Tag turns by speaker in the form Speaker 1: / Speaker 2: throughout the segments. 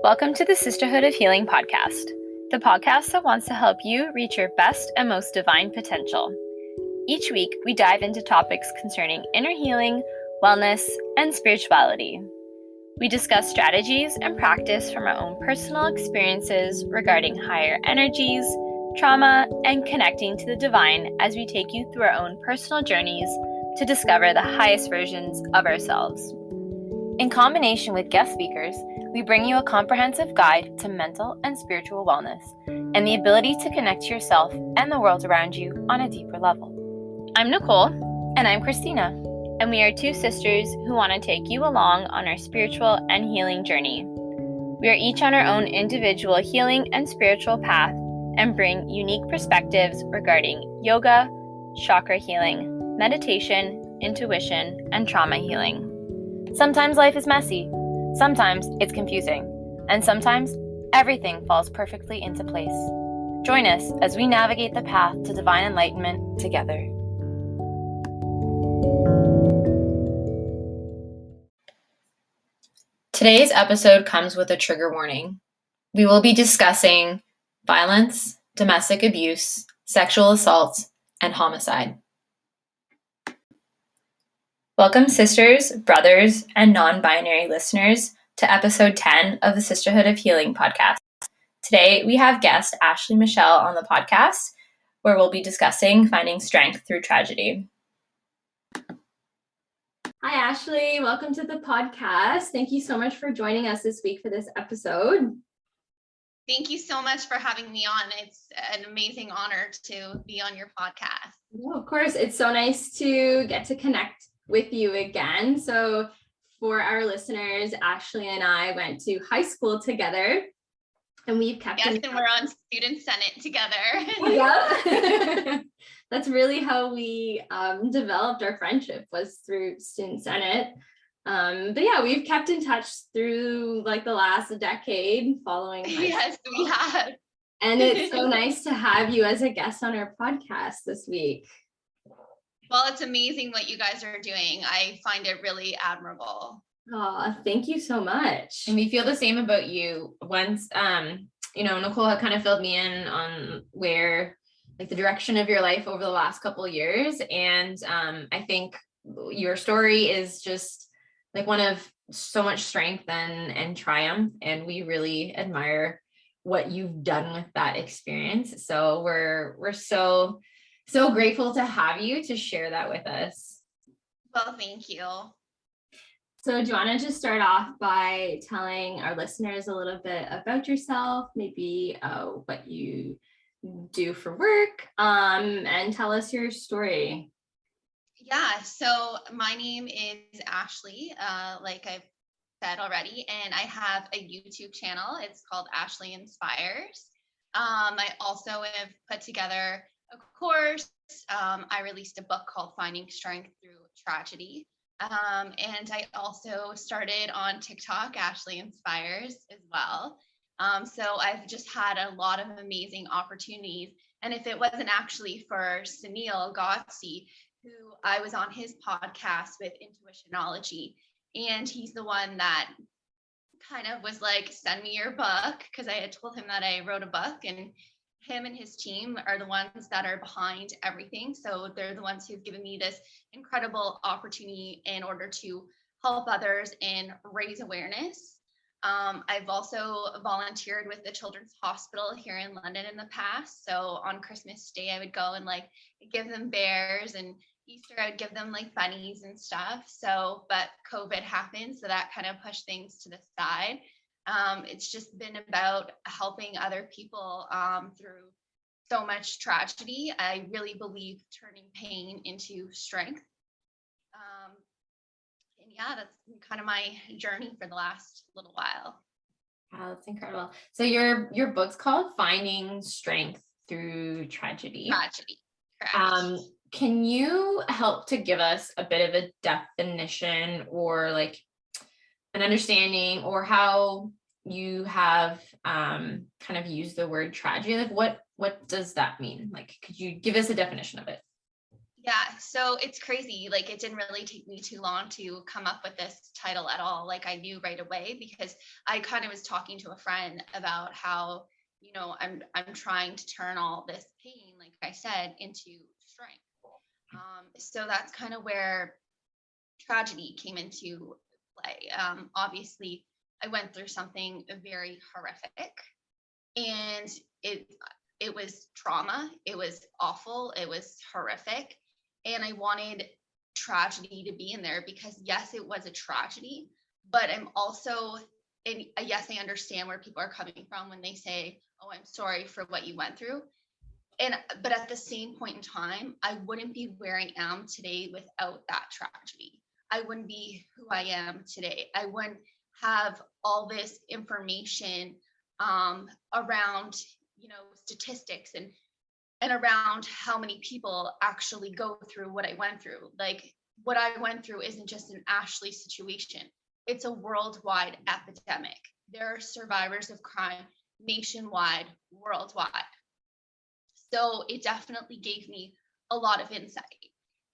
Speaker 1: Welcome to the Sisterhood of Healing podcast, the podcast that wants to help you reach your best and most divine potential. Each week, we dive into topics concerning inner healing, wellness, and spirituality. We discuss strategies and practice from our own personal experiences regarding higher energies, trauma, and connecting to the divine as we take you through our own personal journeys to discover the highest versions of ourselves. In combination with guest speakers, we bring you a comprehensive guide to mental and spiritual wellness and the ability to connect to yourself and the world around you on a deeper level. I'm Nicole, and I'm Christina, and we are two sisters who want to take you along on our spiritual and healing journey. We are each on our own individual healing and spiritual path and bring unique perspectives regarding yoga, chakra healing, meditation, intuition, and trauma healing. Sometimes life is messy, sometimes it's confusing, and sometimes everything falls perfectly into place. Join us as we navigate the path to divine enlightenment together. Today's episode comes with a trigger warning. We will be discussing violence, domestic abuse, sexual assault, and homicide. Welcome, sisters, brothers, and non-binary listeners to episode 10 of the Sisterhood of Healing podcast. Today, we have guest Ashley Michelle on the podcast, where we'll be discussing finding strength through tragedy. Hi, Ashley. Welcome to the podcast. Thank you so much for joining us this week for this episode.
Speaker 2: Thank you so much for having me on. It's an amazing honor to be on your podcast.
Speaker 1: Well, of course, it's so nice to get to connect with you again. So for our listeners, Ashley and I went to high school together, and we've kept
Speaker 2: and we're on student senate together.
Speaker 1: Yeah. That's really how we developed our friendship, was through student senate. But yeah, we've kept in touch through like the last decade following.
Speaker 2: Yes, we have.
Speaker 1: And it's so nice to have you as a guest on our podcast this week.
Speaker 2: Well, it's amazing what you guys are doing. I find it really admirable.
Speaker 1: Oh, thank you so much. And we feel the same about you. Once, Nicole had kind of filled me in on where, like, the direction of your life over the last couple of years. And I think your story is just like one of so much strength and triumph. And we really admire what you've done with that experience. So we're so grateful to have you to share that with us.
Speaker 2: Well, thank you.
Speaker 1: So do you want to just start off by telling our listeners a little bit about yourself, maybe what you do for work, and tell us your story?
Speaker 2: Yeah, so my name is Ashley, like I've said already, and I have a YouTube channel. It's called Ashley Inspires. I also have put together a course. I released a book called Finding Strength Through Tragedy. And I also started on TikTok, Ashley Inspires, as well. So I've just had a lot of amazing opportunities. And if it wasn't actually for Sunil Gotsi, who I was on his podcast with Intuitionology, and he's the one that kind of was like, send me your book, because I had told him that I wrote a book, and him and his team are the ones that are behind everything. So they're the ones who've given me this incredible opportunity in order to help others and raise awareness. I've also volunteered with the Children's Hospital here in London in the past. So on Christmas Day, I would go and like give them bears, and Easter, I would give them like bunnies and stuff. So, but COVID happened, so that kind of pushed things to the side. It's just been about helping other people through so much tragedy. I really believe turning pain into strength. And yeah, that's kind of my journey for the last little while.
Speaker 1: Wow, that's incredible. So your book's called Finding Strength Through Tragedy.
Speaker 2: Tragedy, correct.
Speaker 1: Can you help to give us a bit of a definition or like an understanding, or how you have kind of used the word tragedy? Like what does that mean? Like, could you give us a definition of it?
Speaker 2: Yeah, so it's crazy. Like, it didn't really take me too long to come up with this title at all. Like, I knew right away because I kind of was talking to a friend about how, I'm trying to turn all this pain, like I said, into strength. So that's kind of where tragedy came into play. Obviously, I went through something very horrific, and it it was trauma. It was awful. It was horrific, and I wanted tragedy to be in there because yes, it was a tragedy, but I'm also, and yes, I understand where people are coming from when they say, "Oh, I'm sorry for what you went through." And but at the same point in time, I wouldn't be where I am today without that tragedy. I wouldn't be who I am today. I wouldn't have all this information around, statistics and around how many people actually go through what I went through. Like, what I went through isn't just an Ashley situation, it's a worldwide epidemic. There are survivors of crime nationwide, worldwide. So it definitely gave me a lot of insight.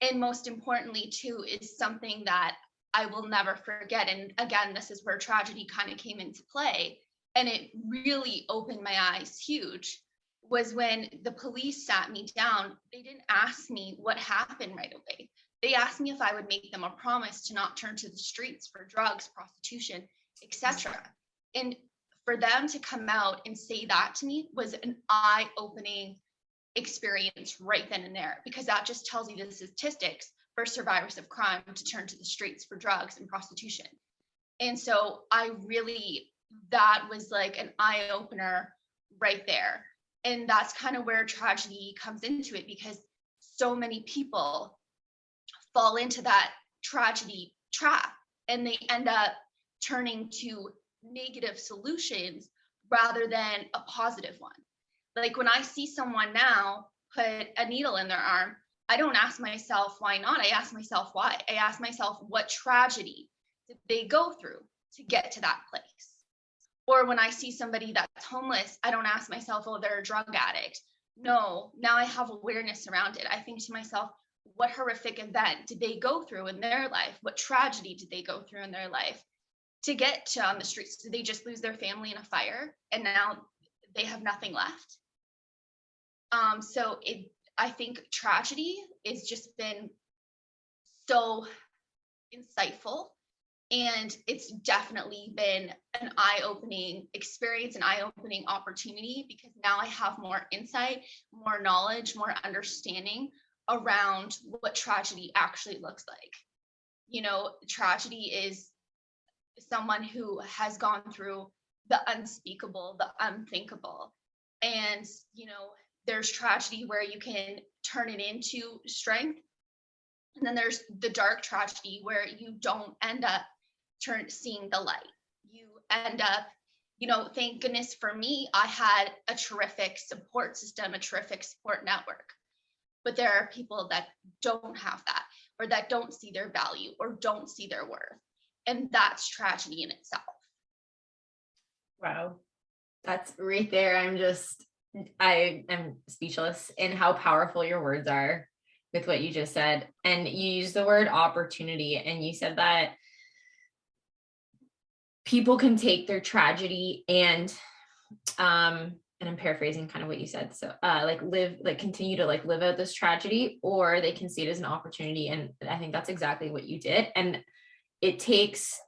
Speaker 2: And most importantly, too, is something that I will never forget. And again, this is where tragedy kind of came into play. And it really opened my eyes huge, was when the police sat me down. They didn't ask me what happened right away. They asked me if I would make them a promise to not turn to the streets for drugs, prostitution, etc. And for them to come out and say that to me was an eye-opening experience right then and there, because that just tells you the statistics for survivors of crime to turn to the streets for drugs and prostitution. And so that was like an eye opener right there. And that's kind of where tragedy comes into it, because so many people fall into that tragedy trap and they end up turning to negative solutions rather than a positive one. Like, when I see someone now put a needle in their arm, I don't ask myself why not. I ask myself why. I ask myself, what tragedy did they go through to get to that place? Or when I see somebody that's homeless, I don't ask myself, oh, they're a drug addict. No, now I have awareness around it. I think to myself, what horrific event did they go through in their life? What tragedy did they go through in their life to get to on the streets? Did they just lose their family in a fire and now they have nothing left? I think tragedy has just been so insightful, and it's definitely been an eye-opening experience, an eye-opening opportunity, because now I have more insight, more knowledge, more understanding around what tragedy actually looks like. Tragedy is someone who has gone through the unspeakable, the unthinkable. And, there's tragedy where you can turn it into strength. And then there's the dark tragedy where you don't end up seeing the light. You end up, thank goodness for me, I had a terrific support system, a terrific support network. But there are people that don't have that, or that don't see their value, or don't see their worth. And that's tragedy in itself.
Speaker 3: Wow. That's right there. I am speechless in how powerful your words are with what you just said. And you used the word opportunity, and you said that people can take their tragedy and I'm paraphrasing kind of what you said. So continue to live out this tragedy, or they can see it as an opportunity. And I think that's exactly what you did. And it takes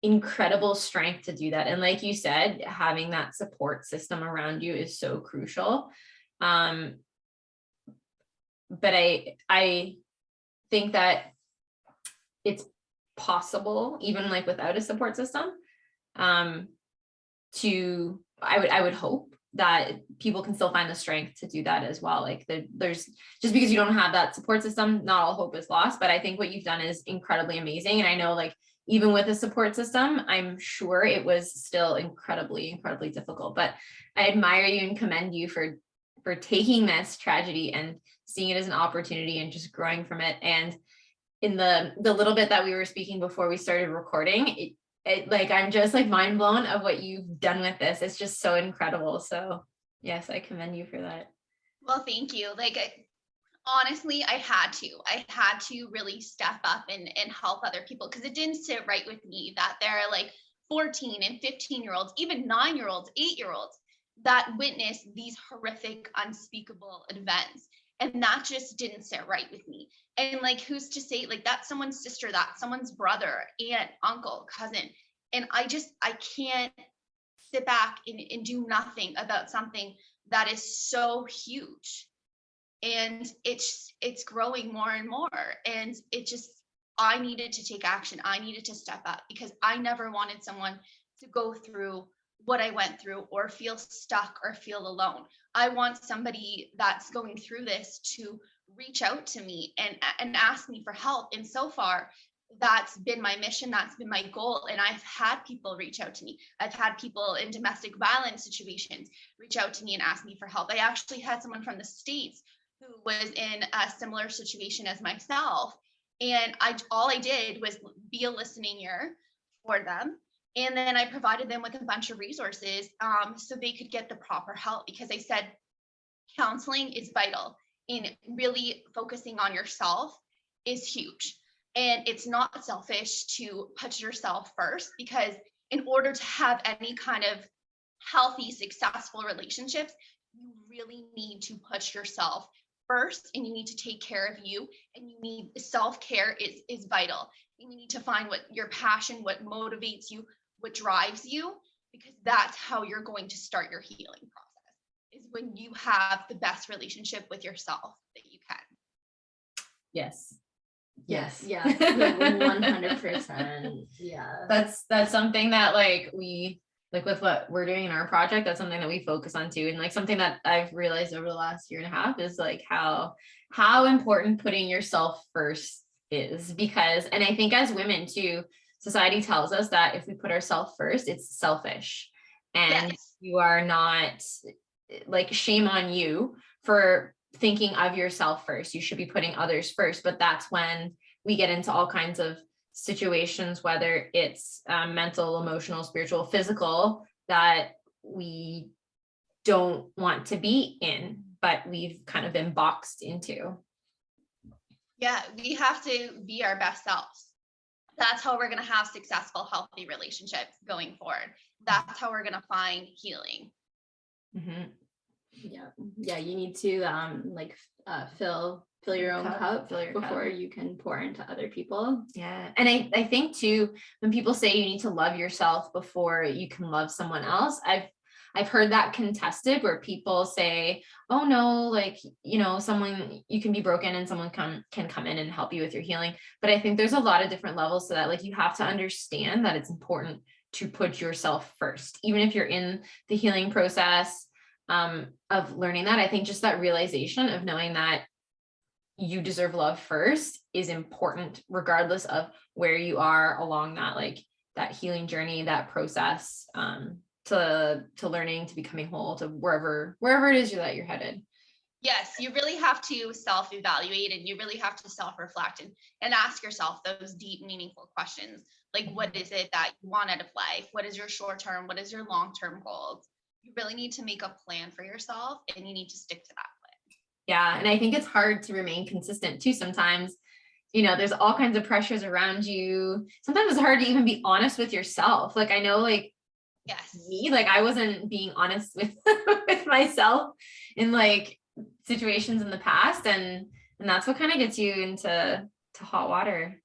Speaker 3: incredible strength to do that. And like you said, having that support system around you is so crucial. But I think that it's possible, even without a support system, I would hope that people can still find the strength to do that as well. There's just, because you don't have that support system, not all hope is lost. But I think what you've done is incredibly amazing. And I know even with a support system, I'm sure it was still incredibly, incredibly difficult. But I admire you and commend you for taking this tragedy and seeing it as an opportunity and just growing from it. And in the little bit that we were speaking before we started recording, I'm just mind blown of what you've done with this. It's just so incredible. So yes, I commend you for that.
Speaker 2: Well, thank you. Honestly, I had to really step up and help other people, because it didn't sit right with me that there are like 14 and 15-year-olds, even 9-year-olds, 8-year-olds that witness these horrific, unspeakable events. And that just didn't sit right with me. And like, who's to say, like, that's someone's sister, that's someone's brother, aunt, uncle, cousin. And I can't sit back and do nothing about something that is so huge, and it's growing more and more, and it just, I needed to take action, I needed to step up, because I never wanted someone to go through what I went through or feel stuck or feel alone. I want somebody that's going through this to reach out to me and ask me for help. And so far, that's been my mission, that's been my goal. And I've had people reach out to me, I've had people in domestic violence situations reach out to me and ask me for help. I actually had someone from the States who was in a similar situation as myself. And all I did was be a listening ear for them. And then I provided them with a bunch of resources, so they could get the proper help, because I said counseling is vital, and really focusing on yourself is huge. And it's not selfish to put yourself first, because in order to have any kind of healthy, successful relationships, you really need to put yourself first, and you need to take care of you, and you need self-care is vital. And you need to find what your passion, what motivates you, what drives you, because that's how you're going to start your healing process, is when you have the best relationship with yourself that you can.
Speaker 3: Yes.
Speaker 4: Yes. Yeah. 100%. Yeah.
Speaker 3: That's something that like we like with what we're doing in our project, that's something that we focus on too. And like something that I've realized over the last year and a half is like how important putting yourself first is, because, and I think as women too, society tells us that if we put ourselves first, it's selfish. And
Speaker 2: Yes.
Speaker 3: you are not, like, shame on you for thinking of yourself first. You should be putting others first. But that's when we get into all kinds of situations, whether it's mental, emotional, spiritual, physical, that we don't want to be in, but we've kind of been boxed into.
Speaker 2: Yeah, we have to be our best selves. That's how we're going to have successful, healthy relationships going forward. That's how we're going to find healing.
Speaker 3: Mm-hmm.
Speaker 4: Yeah, you need to fill your own cup before you can pour into other people.
Speaker 3: Yeah. And I think too, when people say you need to love yourself before you can love someone else, I've heard that contested, where people say, oh no, like, you know, someone, you can be broken and someone can come in and help you with your healing. But I think there's a lot of different levels to that. Like, you have to understand that it's important to put yourself first, even if you're in the healing process of learning that. I think just that realization of knowing that you deserve love first is important, regardless of where you are along that, like, that healing journey, that process, to learning, to becoming whole, to wherever it is that you're headed.
Speaker 2: Yes, you really have to self-evaluate, and you really have to self-reflect and ask yourself those deep, meaningful questions. Like, what is it that you want out of life? What is your short-term? What is your long-term goals? You really need to make a plan for yourself, and you need to stick to that plan.
Speaker 3: Yeah. And I think it's hard to remain consistent too. Sometimes, you know, there's all kinds of pressures around you. Sometimes it's hard to even be honest with yourself. Like, I know, like,
Speaker 2: Yes,
Speaker 3: me, like, I wasn't being honest with with myself in like situations in the past, and that's what kind of gets you into hot water.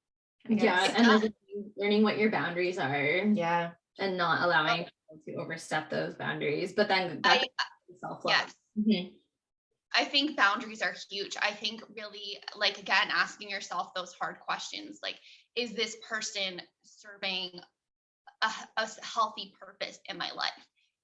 Speaker 4: Yeah, and like learning what your boundaries are.
Speaker 3: Yeah.
Speaker 4: And not allowing people to overstep those boundaries. But then that's self-love.
Speaker 2: yes.
Speaker 3: Mm-hmm.
Speaker 2: I think boundaries are huge. I think really, like, again, asking yourself those hard questions, like, is this person serving a healthy purpose in my life?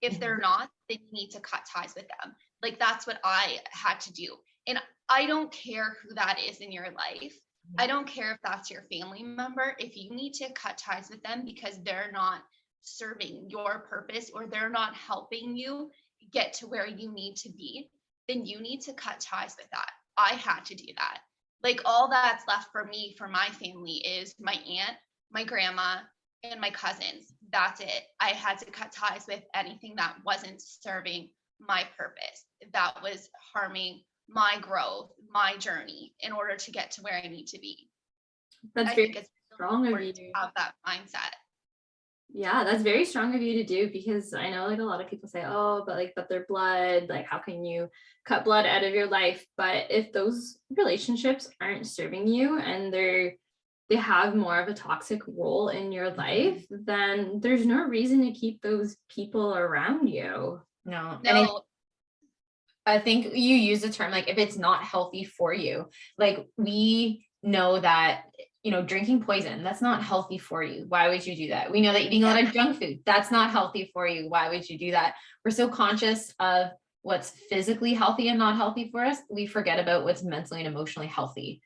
Speaker 2: If they're not, then you need to cut ties with them. Like, that's what I had to do. And I don't care who that is in your life. I don't care if that's your family member. If you need to cut ties with them because they're not serving your purpose, or they're not helping you get to where you need to be, then you need to cut ties with that. I had to do that. Like, all that's left for me, for my family, is my aunt, my grandma, and my cousins. That's it. I had to cut ties with anything that wasn't serving my purpose, that was harming my growth, my journey in order to get to where I need to be.
Speaker 4: That's
Speaker 2: I
Speaker 4: very
Speaker 2: think it's
Speaker 4: strong of
Speaker 2: important
Speaker 4: you
Speaker 2: to have that mindset.
Speaker 4: Yeah, that's very strong of you to do, because I know like a lot of people say, oh, but their blood, like how can you cut blood out of your life? But if those relationships aren't serving you and they have more of a toxic role in your life, then there's no reason to keep those people around you.
Speaker 3: No.
Speaker 2: No.
Speaker 3: And I think you use the term, like, if it's not healthy for you, like, we know that, you know, drinking poison, that's not healthy for you. Why would you do that? We know that eating a lot of junk food, that's not healthy for you. Why would you do that? We're so conscious of what's physically healthy and not healthy for us, we forget about what's mentally and emotionally healthy.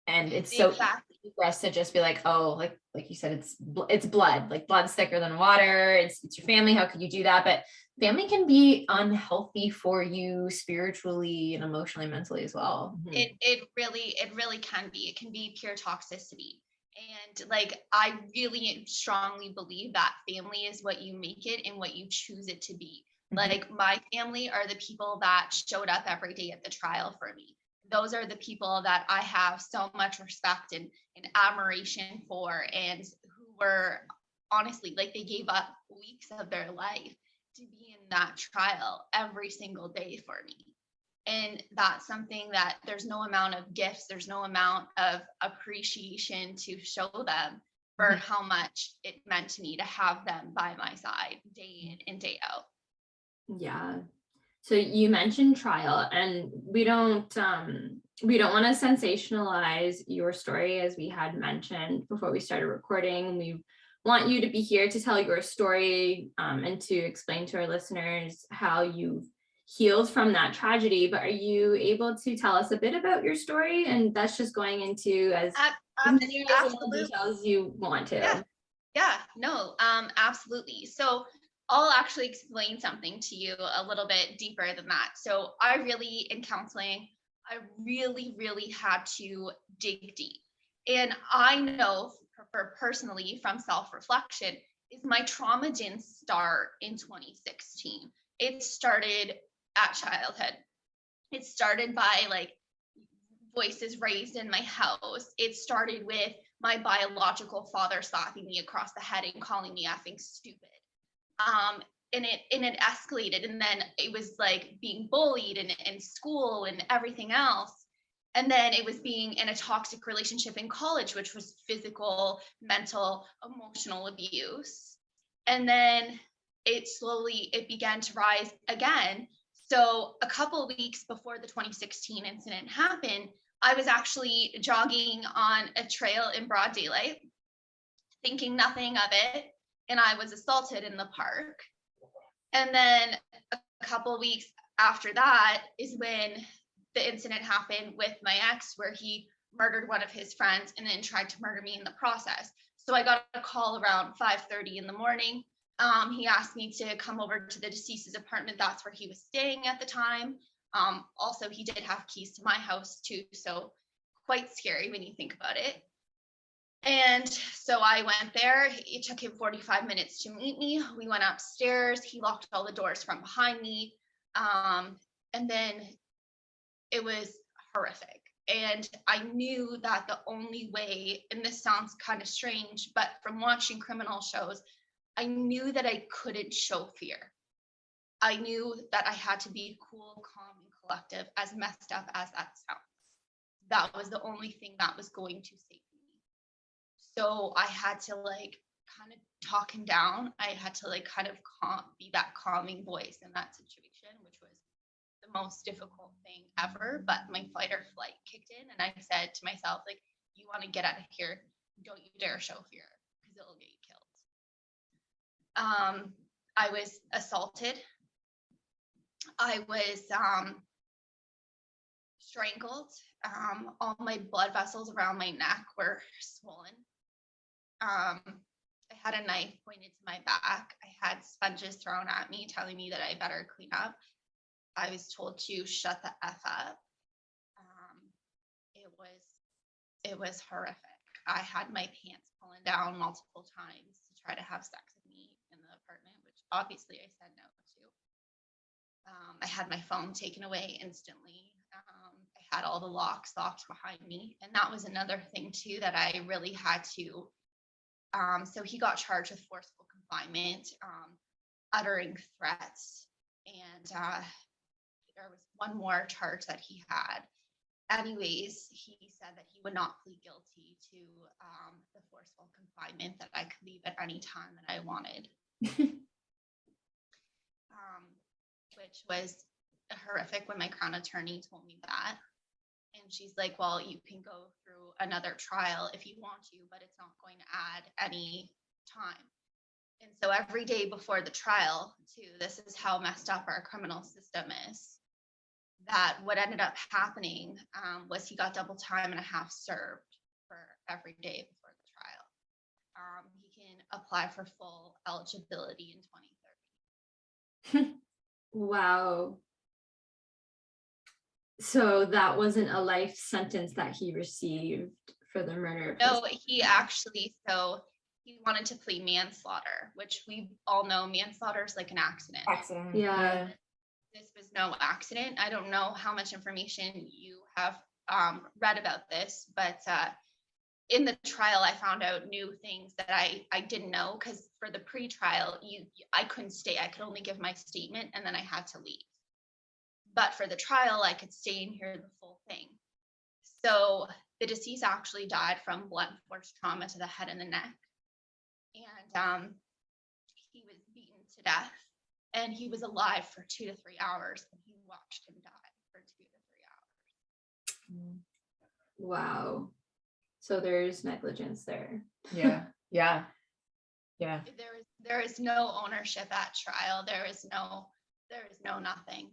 Speaker 3: And it's so
Speaker 2: Exactly.
Speaker 3: easy for us to just be like, oh, like you said, it's blood, like blood's thicker than water. It's your family. How could you do that? But family can be unhealthy for you spiritually and emotionally, mentally as well.
Speaker 2: It really can be. It can be pure toxicity. And like, I really strongly believe that family is what you make it and what you choose it to be. Like, my family are the people that showed up every day at the trial for me. Those are the people that I have so much respect and admiration for, and who were honestly, like, they gave up weeks of their life to be in that trial every single day for me. And that's something that there's no amount of gifts, there's no amount of appreciation to show them for how much it meant to me to have them by my side day in and day out.
Speaker 4: Yeah. So you mentioned trial, and we don't want to sensationalize your story, as we had mentioned before we started recording. We want you to be here to tell your story, and to explain to our listeners how you've healed from that tragedy. But are you able to tell us a bit about your story? And that's just going into as many details as you want to.
Speaker 2: No, absolutely. So I'll actually explain something to you a little bit deeper than that. So in counseling, I really had to dig deep. And I know for personally from self-reflection is my trauma didn't start in 2016. It started at childhood. It started by like voices raised in my house. It started with my biological father slapping me across the head and calling me effing stupid. And it escalated, and then it was like being bullied in school and everything else. And then it was being in a toxic relationship in college, which was physical, mental, emotional abuse. And then it began to rise again. So a couple of weeks before the 2016 incident happened, I was actually jogging on a trail in broad daylight, thinking nothing of it, and I was assaulted in the park. And then a couple of weeks after that is when the incident happened with my ex, where he murdered one of his friends and then tried to murder me in the process. So I got a call around 5:30 in the morning. He asked me to come over to the deceased's apartment. That's where he was staying at the time. Also, he did have keys to my house too, so quite scary when you think about it. And so I went there. It took him 45 minutes to meet me. We went upstairs. He locked all the doors from behind me. And then it was horrific. And I knew that the only way, and this sounds kind of strange, but from watching criminal shows, I knew that I couldn't show fear. I knew that I had to be cool, calm, and collective, as messed up as that sounds. That was the only thing that was going to save me. So I had to like kind of talk him down. I had to like kind of be that calming voice in that situation, which was the most difficult thing ever. But my fight or flight kicked in, and I said to myself, like, you want to get out of here, don't you dare show fear, because it'll get you killed. I was assaulted. I was strangled. All my blood vessels around my neck were swollen. I had a knife pointed to my back. I had sponges thrown at me, telling me that I better clean up. I was told to shut the F up. It was horrific. I had my pants pulling down multiple times to try to have sex with me in the apartment, which obviously I said no to. I had my phone taken away instantly. I had all the locks locked behind me. And that was another thing too that I really had to. So he got charged with forceful confinement, uttering threats, and there was one more charge that he had. Anyways, he said that he would not plead guilty to the forceful confinement, that I could leave at any time that I wanted, which was horrific when my Crown attorney told me that. And she's like, well, you can go through another trial if you want to, but it's not going to add any time. And so every day before the trial, too, this is how messed up our criminal system is, that what ended up happening was he got double time and a half served for every day before the trial. He can apply for full eligibility in 2030.
Speaker 4: Wow. So that wasn't a life sentence that he received for the murder of
Speaker 2: No, he actually, so he wanted to plead manslaughter, which we all know manslaughter is like an accident.
Speaker 4: Yeah.
Speaker 2: This was no accident. I don't know how much information you have read about this, but in the trial, I found out new things that I didn't know, because for the pre-trial, I couldn't stay. I could only give my statement and then I had to leave. But for the trial, I could stay and hear the full thing. So the deceased actually died from blunt force trauma to the head and the neck. And he was beaten to death. And he was alive for 2 to 3 hours, and he watched him die for 2 to 3 hours.
Speaker 4: Wow. So there's negligence there.
Speaker 3: Yeah. Yeah. Yeah.
Speaker 2: There is no ownership at trial. There is no nothing.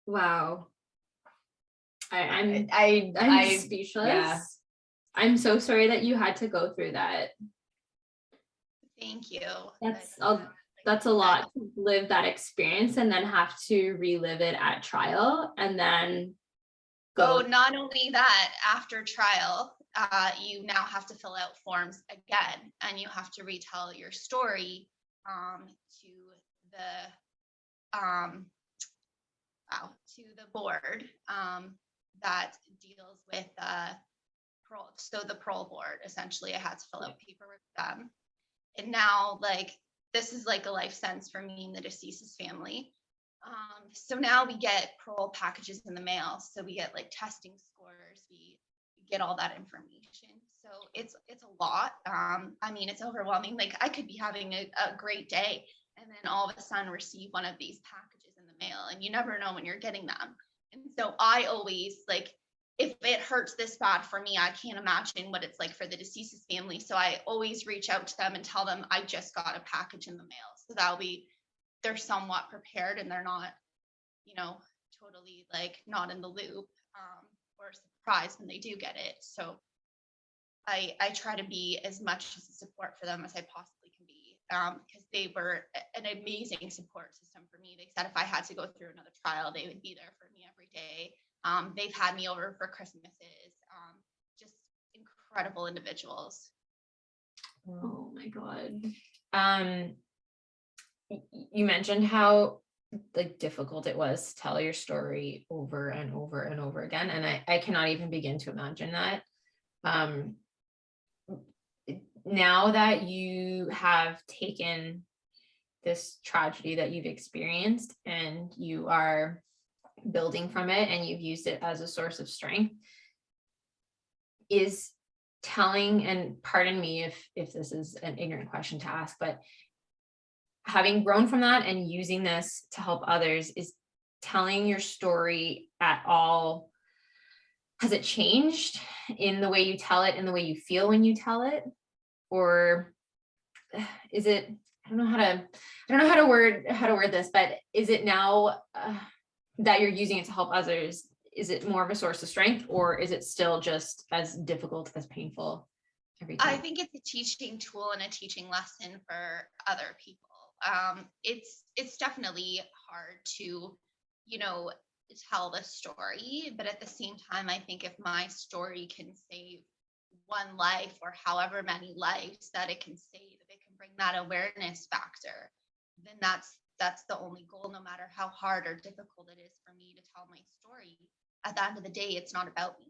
Speaker 4: Wow. I'm speechless.
Speaker 3: Yeah.
Speaker 4: I'm so sorry that you had to go through that.
Speaker 2: Thank you.
Speaker 4: That's a lot to live that experience and then have to relive it at trial and then go.
Speaker 2: Oh, not only that, after trial, you now have to fill out forms again, and you have to retell your story to the board that deals with parole. So the parole board, essentially, I had to fill out paperwork with them. And now, like, this is like a life sentence for me and the deceased's family. So now we get parole packages in the mail. So we get like testing scores, we get all that information. So it's a lot. I mean, it's overwhelming. Like, I could be having a great day and then all of a sudden receive one of these packages in the mail, and you never know when you're getting them. And so I always, like, if it hurts this bad for me, I can't imagine what it's like for the deceased's family. So I always reach out to them and tell them I just got a package in the mail. So they're somewhat prepared and they're not, totally like not in the loop or surprised when they do get it. So I try to be as much as a support for them as I possibly can be, because they were an amazing support system for me. They said if I had to go through another trial, they would be there for me every day. They've had me over for Christmases, just incredible individuals.
Speaker 4: Oh my God.
Speaker 3: You mentioned how like difficult it was to tell your story over and over and over again. And I cannot even begin to imagine that. Now that you have taken this tragedy that you've experienced and you are building from it and you've used it as a source of strength, is telling, and pardon me if this is an ignorant question to ask, but having grown from that and using this to help others, is telling your story at all, has it changed in the way you tell it, in the way you feel when you tell it? Or is it, I don't know how to word this, but is it now that you're using it to help others, is it more of a source of strength, or is it still just as difficult, as painful every time?
Speaker 2: I think it's a teaching tool and a teaching lesson for other people. It's definitely hard to, tell the story, but at the same time, I think if my story can save one life or however many lives that it can save, if it can bring that awareness factor, then that's that's the only goal, no matter how hard or difficult it is for me to tell my story. At the end of the day, it's not about me.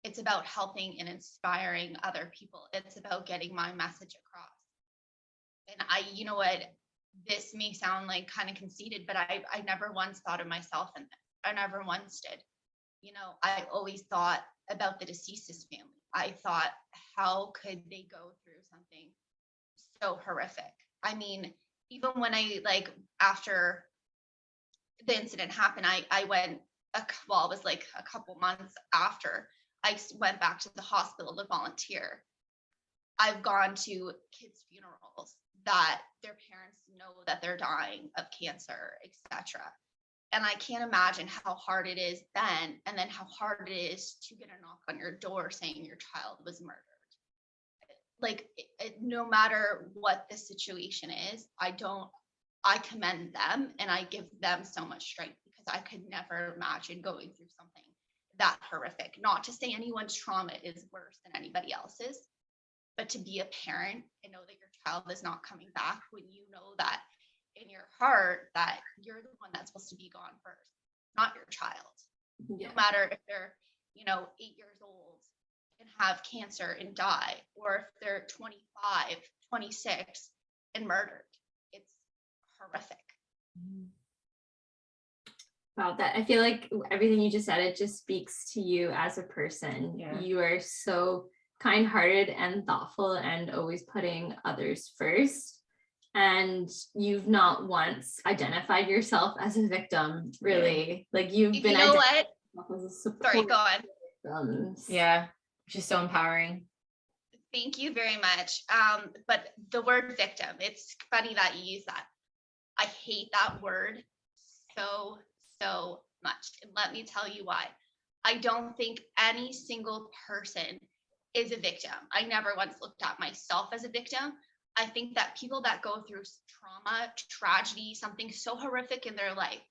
Speaker 2: It's about helping and inspiring other people. It's about getting my message across. And you know what, this may sound like kind of conceited, but I never once thought of myself in that. I never once did. You know, I always thought about the deceased's family. I thought, how could they go through something so horrific? I mean, even when after the incident happened, I went, it was like a couple months after, I went back to the hospital to volunteer. I've gone to kids' funerals that their parents know that they're dying of cancer, etc. And I can't imagine how hard it is then, and then how hard it is to get a knock on your door saying your child was murdered. Like, no matter what the situation is, I commend them and I give them so much strength, because I could never imagine going through something that horrific. Not to say anyone's trauma is worse than anybody else's, but to be a parent and know that your child is not coming back, when you know that in your heart that you're the one that's supposed to be gone first, not your child. Yeah. No matter if they're, 8 years old and have cancer and die, or if they're 25, 26 and murdered. It's horrific.
Speaker 4: Wow, that I feel like everything you just said, it just speaks to you as a person.
Speaker 3: Yeah.
Speaker 4: You are so kind-hearted and thoughtful and always putting others first. And you've not once identified yourself as a victim, really. Like, you've been,
Speaker 2: you know what?
Speaker 4: As a support.
Speaker 2: Sorry, go on.
Speaker 3: Victims. Yeah, which is so empowering.
Speaker 2: Thank you very much. But the word victim, it's funny that you use that. I hate that word so much. And let me tell you why. I don't think any single person is a victim. I never once looked at myself as a victim. I think that people that go through trauma, tragedy, something so horrific in their life,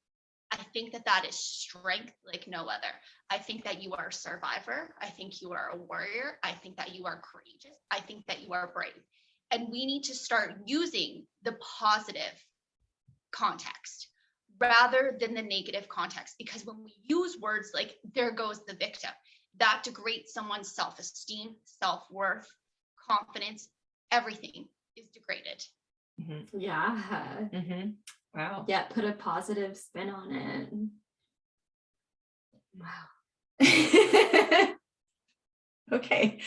Speaker 2: I think that is strength like no other. I think that you are a survivor. I think you are a warrior. I think that you are courageous. I think that you are brave. And we need to start using the positive context rather than the negative context, because when we use words like "there goes the victim," that degrades someone's self-esteem, self-worth, confidence. Everything is degraded.
Speaker 4: Mm-hmm. Yeah.
Speaker 3: Mm-hmm. Wow.
Speaker 4: Yeah, put a positive spin on it.
Speaker 3: Wow. Okay.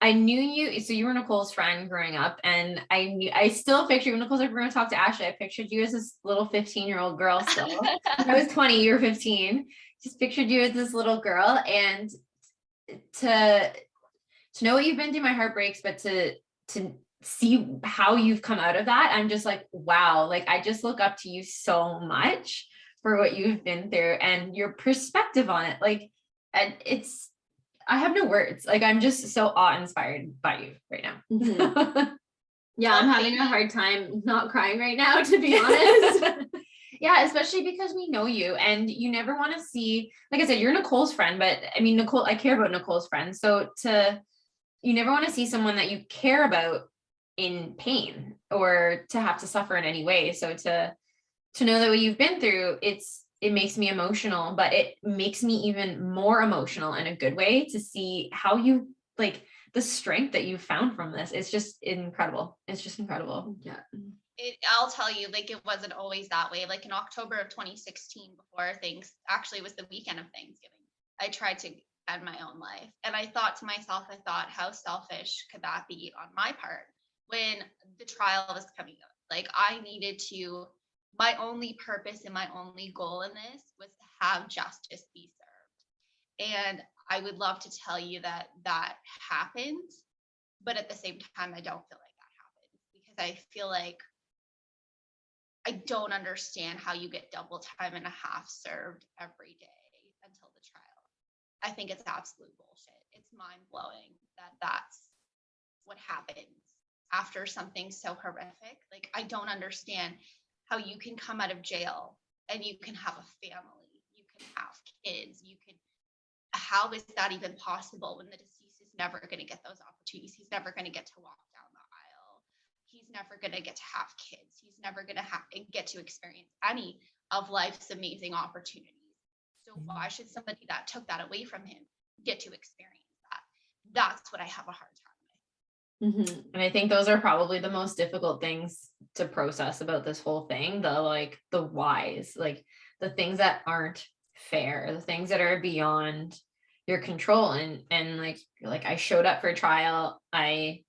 Speaker 3: I knew you, so you were Nicole's friend growing up, and I still picture you. Nicole's like, we're going to talk to Ashley. I pictured you as this little 15-year-old girl still. I was 20, you were 15. Just pictured you as this little girl, and to know what you've been through, my heart breaks, but to see how you've come out of that, I'm just like, wow, like I just look up to you so much for what you've been through and your perspective on it. Like, and I have no words. Like, I'm just so awe-inspired by you right now.
Speaker 4: Mm-hmm. Yeah, I'm having a hard time not crying right now, to be honest.
Speaker 3: Yeah, especially because we know you and you never want to see, like I said, you're Nicole's friend, but I mean, Nicole, I care about Nicole's friend. So you never want to see someone that you care about in pain or to have to suffer in any way. So to know that what you've been through, it makes me emotional, but it makes me even more emotional in a good way to see how you, like, the strength that you found from this. It's just incredible. It's just incredible.
Speaker 4: Yeah.
Speaker 2: I'll tell you, like, it wasn't always that way. Like in October of 2016, before actually it was the weekend of Thanksgiving, I tried to end my own life. And I thought to myself, how selfish could that be on my part when the trial was coming up? Like, my only purpose and my only goal in this was to have justice be served. And I would love to tell you that happened, but at the same time, I don't feel like that happened, because I feel like I don't understand how you get double time and a half served every day until the trial. I think it's absolute bullshit. It's mind-blowing that that's what happens after something so horrific. Like, I don't understand how you can come out of jail and you can have a family, you can have kids, how is that even possible when the deceased is never going to get those opportunities? He's never going to get to walk down the aisle. he's never going to get to have kids. He's never going to get to experience any of life's amazing opportunities. So why should somebody that took that away from him get to experience that? That's what I have a hard time with.
Speaker 3: And I think those are probably the most difficult things to process about this whole thing. The whys, like the things that aren't fair, the things that are beyond your control. And like I showed up for trial. I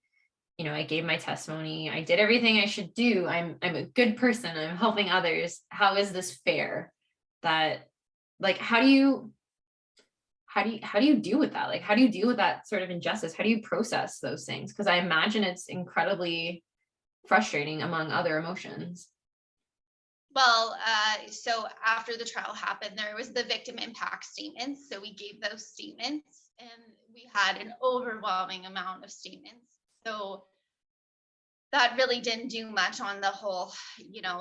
Speaker 3: gave my testimony. I did everything I should do. I'm a good person. I'm helping others. How is this fair? That, like, how do you deal with that? Like, how do you deal with that sort of injustice? How do you process those things? Because I imagine it's incredibly frustrating, among other emotions.
Speaker 2: Well, so after the trial happened, there was the victim impact statements. So we gave those statements, and we had an overwhelming amount of statements. So that really didn't do much on the whole,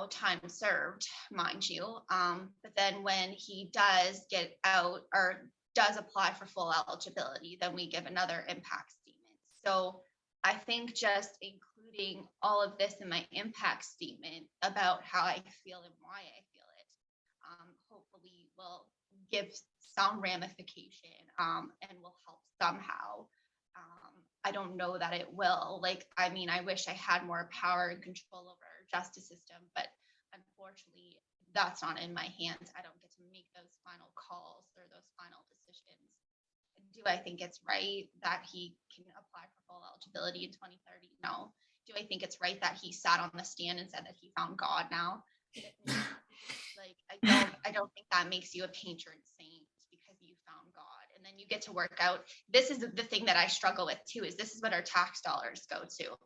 Speaker 2: time served, mind you. But then when he does get out or does apply for full eligibility, then we give another impact statement. So I think just including all of this in my impact statement about how I feel and why I feel it, hopefully will give some ramification and will help somehow. I don't know that it will. I wish I had more power and control over our justice system, but unfortunately, that's not in my hands. I don't get to make those final calls or those final decisions. Do I think it's right that he can apply for full eligibility in 2030? No. Do I think it's right that he sat on the stand and said that he found God now? I don't think that makes you a patron saint because you found God. And then you get to work out. This is the thing that I struggle with too, is this is what our tax dollars go to.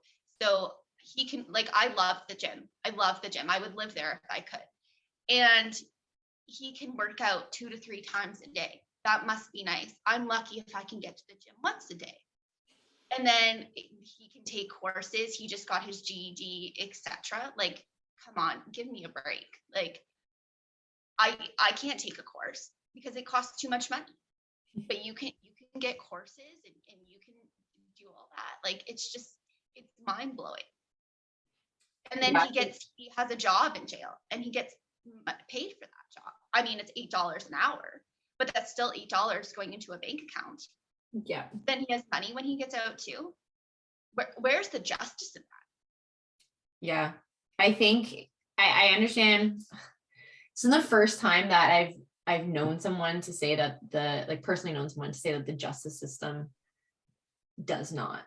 Speaker 2: So he can, I love the gym. I would live there if I could. And he can work out 2 to 3 times a day. That must be nice. I'm lucky if I can get to the gym once a day. And then he can take courses. He just got his GED, etc. Come on, give me a break. I can't take a course because it costs too much money. But you can get courses and you can do all that. It's mind blowing. And then he has a job in jail and he gets paid for that job. It's $8 an hour, but that's still $8 going into a bank account.
Speaker 3: Yeah.
Speaker 2: Then he has money when he gets out too. Where's the justice in that?
Speaker 3: Yeah, I think I understand. This is the first time that I've known someone to say that personally known someone to say that the justice system does not,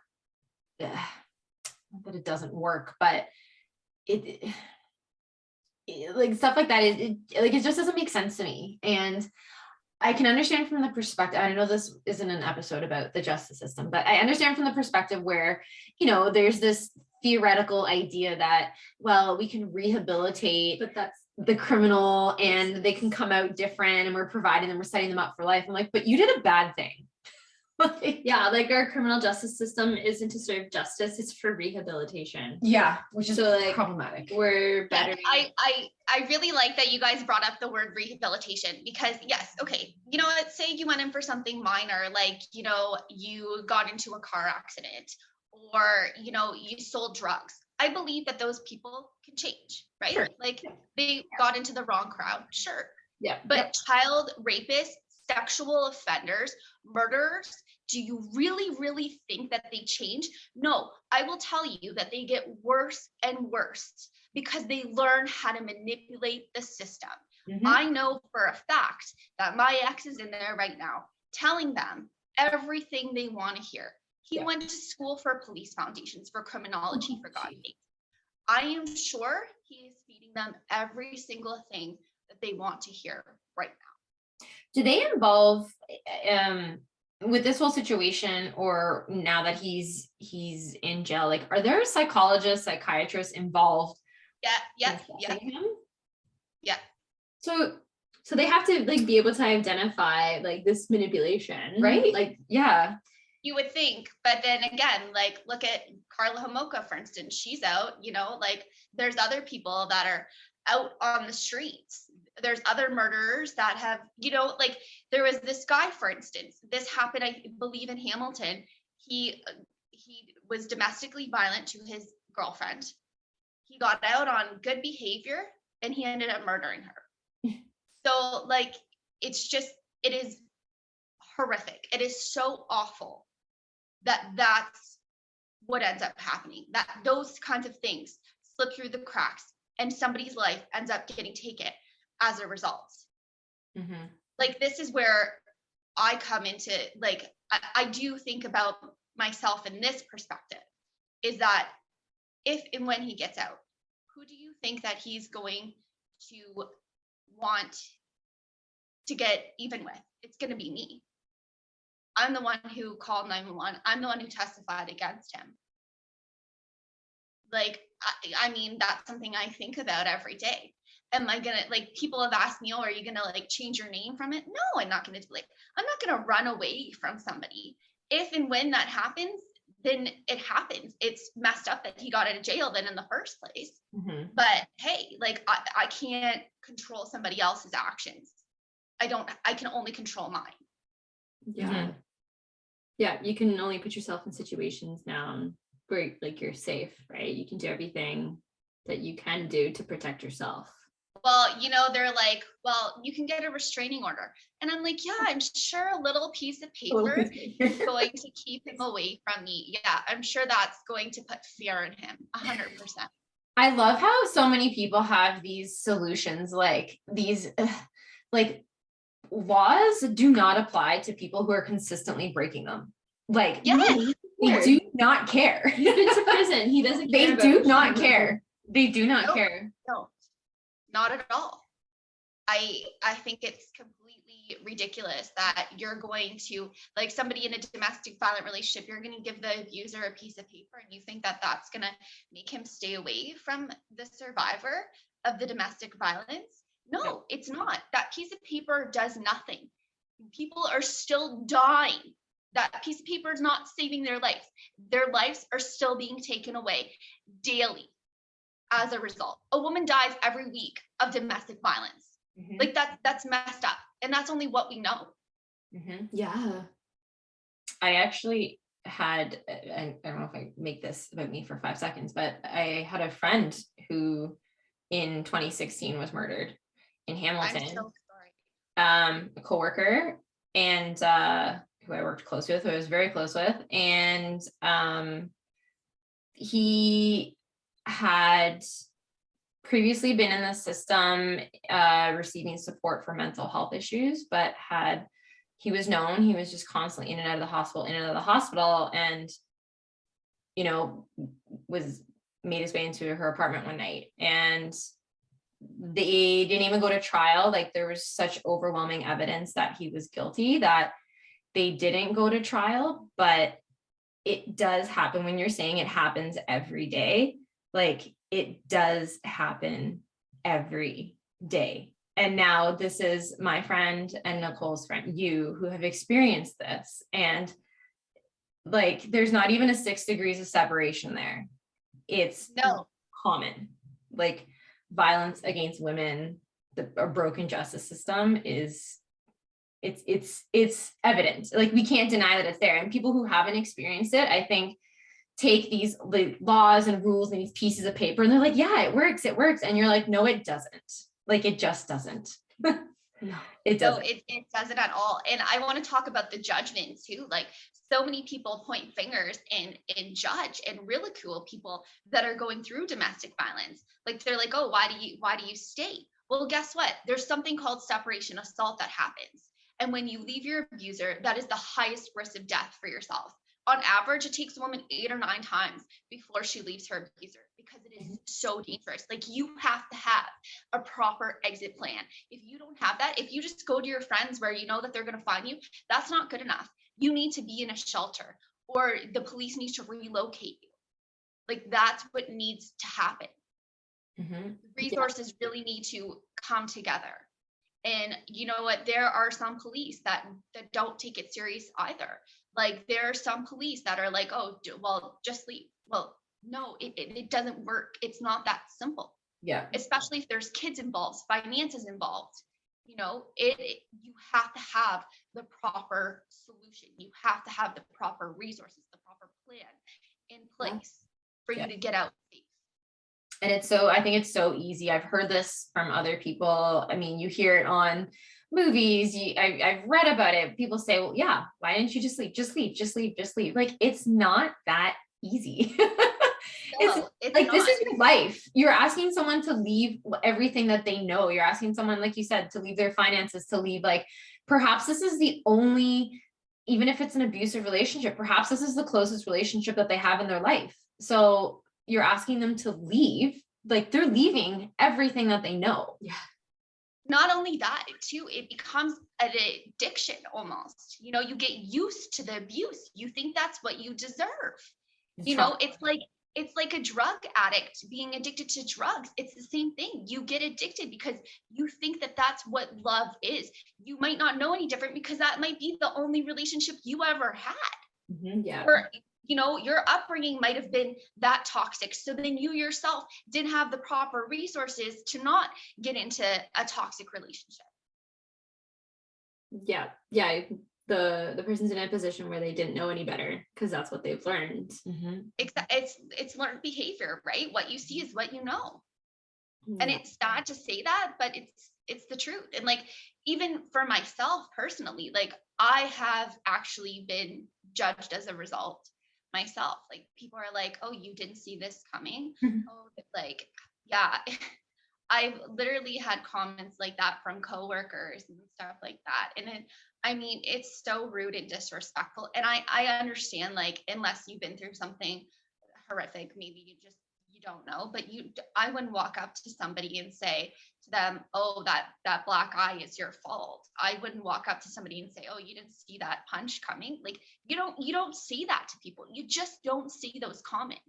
Speaker 3: that it doesn't work, but it stuff like that it just doesn't make sense to me. And I can understand from the perspective, I know this isn't an episode about the justice system, but I understand from the perspective where, there's this theoretical idea that, well, we can rehabilitate, but that's the criminal and they can come out different and we're setting them up for life. I'm like, but you did a bad thing.
Speaker 4: Yeah, our criminal justice system isn't to serve justice, it's for rehabilitation.
Speaker 3: Yeah, which is problematic.
Speaker 4: We're better.
Speaker 2: Yeah, I really like that you guys brought up the word rehabilitation because yes, okay, let's say you went in for something minor, you got into a car accident or you sold drugs. I believe that those people can change, right?
Speaker 3: Sure.
Speaker 2: They got into the wrong crowd, sure.
Speaker 3: Yeah.
Speaker 2: But child rapists, sexual offenders, murderers, do you really, really think that they change? No, I will tell you that they get worse and worse because they learn how to manipulate the system. Mm-hmm. I know for a fact that my ex is in there right now telling them everything they want to hear. He went to school for police foundations, for criminology, for God's sake. I am sure he is feeding them every single thing that they want to hear right now.
Speaker 3: Do they involve, with this whole situation, or now that he's in jail, are there psychologists, psychiatrists involved?
Speaker 2: Yeah.
Speaker 3: Him?
Speaker 2: Yeah.
Speaker 3: So
Speaker 4: they have to be able to identify this manipulation,
Speaker 3: right? Yeah.
Speaker 2: You would think, but then again, look at Carla Homolka, for instance. She's out, there's other people that are out on the streets. There's other murderers that have, there was this guy, for instance. This happened, I believe, in Hamilton. He was domestically violent to his girlfriend. he got out on good behavior and he ended up murdering her. So like, it is horrific. It is so awful that that's what ends up happening, that those kinds of things slip through the cracks and somebody's life ends up getting taken as a result.
Speaker 3: Mm-hmm.
Speaker 2: Like, this is where I come into, like, I do think about myself in this perspective, is that if and when he gets out, who do you think that he's going to want to get even with? It's going to be me. I'm the one who called 911. I'm the one who testified against him. Like, I mean, that's something I think about every day. Am I gonna, like, people have asked me, oh, are you gonna like change your name from it? No, I'm not gonna I'm not gonna run away from somebody. If and when that happens, then it happens. It's messed up that he got out of jail then in the first place.
Speaker 3: Mm-hmm.
Speaker 2: But hey, like, I can't control somebody else's actions. I can only control mine.
Speaker 4: Yeah.
Speaker 3: Mm-hmm.
Speaker 4: Yeah, you can only put yourself in situations now where like you're safe, right? You can do everything that you can do to protect yourself.
Speaker 2: Well, you know, they're like, well, you can get a restraining order. And I'm like, yeah, I'm sure a little piece of paper is going to keep him away from me. Yeah, I'm sure that's going to put fear in him, 100%.
Speaker 3: I love how so many people have these solutions, like these, like, laws do not apply to people who are consistently breaking them. Like,
Speaker 2: Yes,
Speaker 3: they do not care.
Speaker 4: He's been to prison. He doesn't care.
Speaker 3: They do not care. They do not care.
Speaker 2: No, not at all. I think it's completely ridiculous that you're going to, like, somebody in a domestic violent relationship, you're going to give the abuser a piece of paper and you think that that's going to make him stay away from the survivor of the domestic violence. No, it's not. That piece of paper does nothing. People are still dying. That piece of paper is not saving their lives. Their lives are still being taken away daily as a result. A woman dies every week of domestic violence.
Speaker 3: Mm-hmm.
Speaker 2: Like, that's messed up. And that's only what we know.
Speaker 3: Mm-hmm.
Speaker 4: Yeah.
Speaker 3: I actually had, I don't know if I make this about me for 5 seconds, but I had a friend who in 2016 was murdered in Hamilton.
Speaker 2: I'm so sorry.
Speaker 3: A coworker, and who I worked close with, who I was very close with, and he had previously been in the system receiving support for mental health issues, but he was known, he was just constantly in and out of the hospital, and you know, made his way into her apartment one night, and they didn't even go to trial. Like, there was such overwhelming evidence that he was guilty that they didn't go to trial. But it does happen. When you're saying it happens every day, like, it does happen every day. And now this is my friend and Nicole's friend, you, who have experienced this. And like, there's not even a 6 degrees of separation there. It's common. Like, violence against women, a broken justice system is, it's evident. Like, we can't deny that it's there. And people who haven't experienced it, I think, take these laws and rules and these pieces of paper and they're like, yeah, it works. And you're like, no, it doesn't. Like, it just doesn't. No, it doesn't.
Speaker 2: No, it doesn't at all. And I want to talk about the judgment too. Like, so many people point fingers and judge and ridicule people that are going through domestic violence. Like, they're like, oh, why do you stay? Well, guess what? There's something called separation assault that happens. And when you leave your abuser, that is the highest risk of death for yourself. On average, it takes a woman 8 or 9 times before she leaves her abuser, because it is so dangerous. Like, you have to have a proper exit plan. If you don't have that, if you just go to your friends where you know that they're going to find you, that's not good enough. You need to be in a shelter, or the police need to relocate you. Like, that's what needs to happen.
Speaker 3: Mm-hmm.
Speaker 2: Resources really need to come together. And you know what? There are some police that don't take it serious either. Like, there are some police that are like, oh, well, just leave. Well, no, it doesn't work. It's not that simple.
Speaker 3: Yeah.
Speaker 2: Especially if there's kids involved, finances involved. You know, you have to have the proper solution. You have to have the proper resources, the proper plan in place for you to get out safe.
Speaker 3: And I think it's so easy. I've heard this from other people. I mean, you hear it on movies. I've read about it. People say, well, yeah, why didn't you just leave? Just leave, just leave, just leave. Like, it's not that easy. It's like, this is your life. You're asking someone to leave everything that they know. You're asking someone, like you said, to leave their finances, to leave, like, perhaps this is the only, even if it's an abusive relationship, perhaps this is the closest relationship that they have in their life. So you're asking them to leave, like, they're leaving everything that they know.
Speaker 4: Yeah.
Speaker 2: Not only that, too, it becomes an addiction almost. You know, you get used to the abuse. You think that's what you deserve. You know, it's like a drug addict being addicted to drugs. It's the same thing. You get addicted because you think that that's what love is. You might not know any different because that might be the only relationship you ever had.
Speaker 3: Mm-hmm.
Speaker 4: Yeah.
Speaker 2: Or, you know, your upbringing might have been that toxic. So then you yourself didn't have the proper resources to not get into a toxic relationship.
Speaker 4: Yeah. Yeah. The person's in a position where they didn't know any better because that's what they've learned.
Speaker 3: Mm-hmm.
Speaker 2: It's learned behavior, right? What you see is what you know.
Speaker 4: Yeah.
Speaker 2: And it's sad to say that, but it's the truth. And like, even for myself personally, like, I have actually been judged as a result myself. Like, people are like, oh, you didn't see this coming.
Speaker 3: Mhm.
Speaker 2: Oh, like, yeah. I've literally had comments like that from coworkers and stuff like that. And it, I mean, it's so rude and disrespectful. And I understand, like, unless you've been through something horrific, maybe you don't know, but I wouldn't walk up to somebody and say to them, oh, that black eye is your fault. I wouldn't walk up to somebody and say, oh, you didn't see that punch coming. Like, you don't say that to people. You just don't say those comments.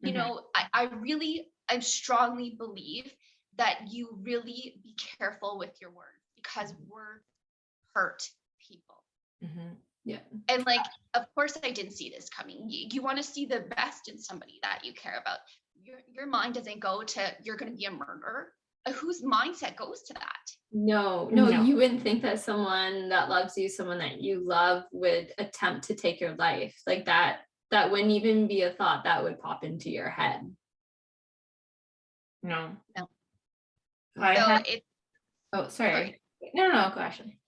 Speaker 2: You
Speaker 3: Mhm.
Speaker 2: know, I strongly believe that you really be careful with your words, because words hurt people.
Speaker 3: Mhm.
Speaker 4: Yeah.
Speaker 2: And like, of course, I didn't see this coming. You want to see the best in somebody that you care about. Your mind doesn't go to, you're going to be a murderer. Whose mindset goes to that?
Speaker 4: No,
Speaker 3: No.
Speaker 4: you wouldn't think that someone that loves you, someone that you love, would attempt to take your life. Like that wouldn't even be a thought that would pop into your head.
Speaker 3: No.
Speaker 2: No.
Speaker 3: I
Speaker 2: So
Speaker 3: had,
Speaker 2: it's
Speaker 3: oh, sorry. No, go Ashley.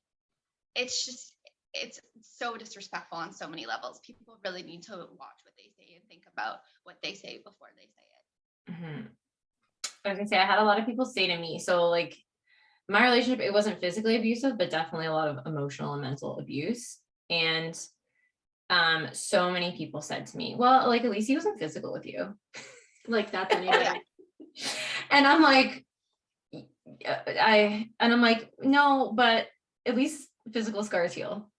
Speaker 2: it's so disrespectful on so many levels. People really need to watch what they say and think about what they say before they say it.
Speaker 3: Mm-hmm. I was gonna say, I had a lot of people say to me, so like, my relationship, it wasn't physically abusive, but definitely a lot of emotional and mental abuse. And so many people said to me, well, like, at least he wasn't physical with you.
Speaker 4: Like that's anything.
Speaker 3: And I'm like, I'm like, no, but at least physical scars heal.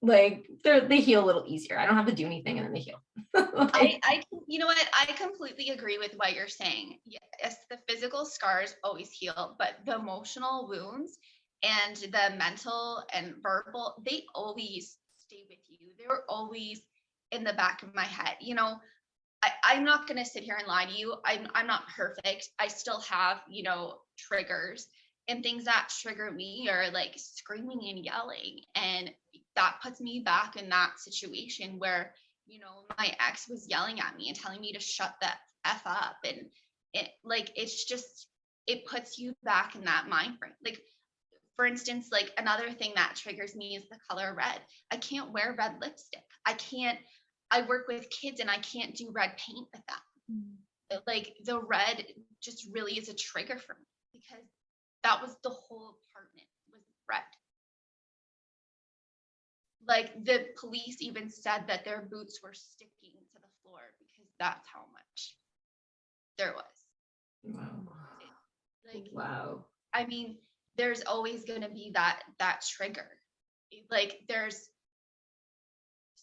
Speaker 3: Like, they heal a little easier. I don't have to do anything and then they heal. Like,
Speaker 2: You know what? I completely agree with what you're saying. Yes, the physical scars always heal, but the emotional wounds and the mental and verbal, they always stay with you. They're always in the back of my head. You know, I'm not going to sit here and lie to you. I'm not perfect. I still have, you know, triggers, and things that trigger me are like screaming and yelling. And that puts me back in that situation where, you know, my ex was yelling at me and telling me to shut the F up. And it puts you back in that mind frame. Like, for instance, like, another thing that triggers me is the color red. I can't wear red lipstick. I work with kids and I can't do red paint with them. Like, the red just really is a trigger for me, because that was the whole apartment was red. Like, the police even said that their boots were sticking to the floor because that's how much there was.
Speaker 3: wow.
Speaker 2: Like,
Speaker 4: Wow.
Speaker 2: I mean, there's always going to be that trigger. Like,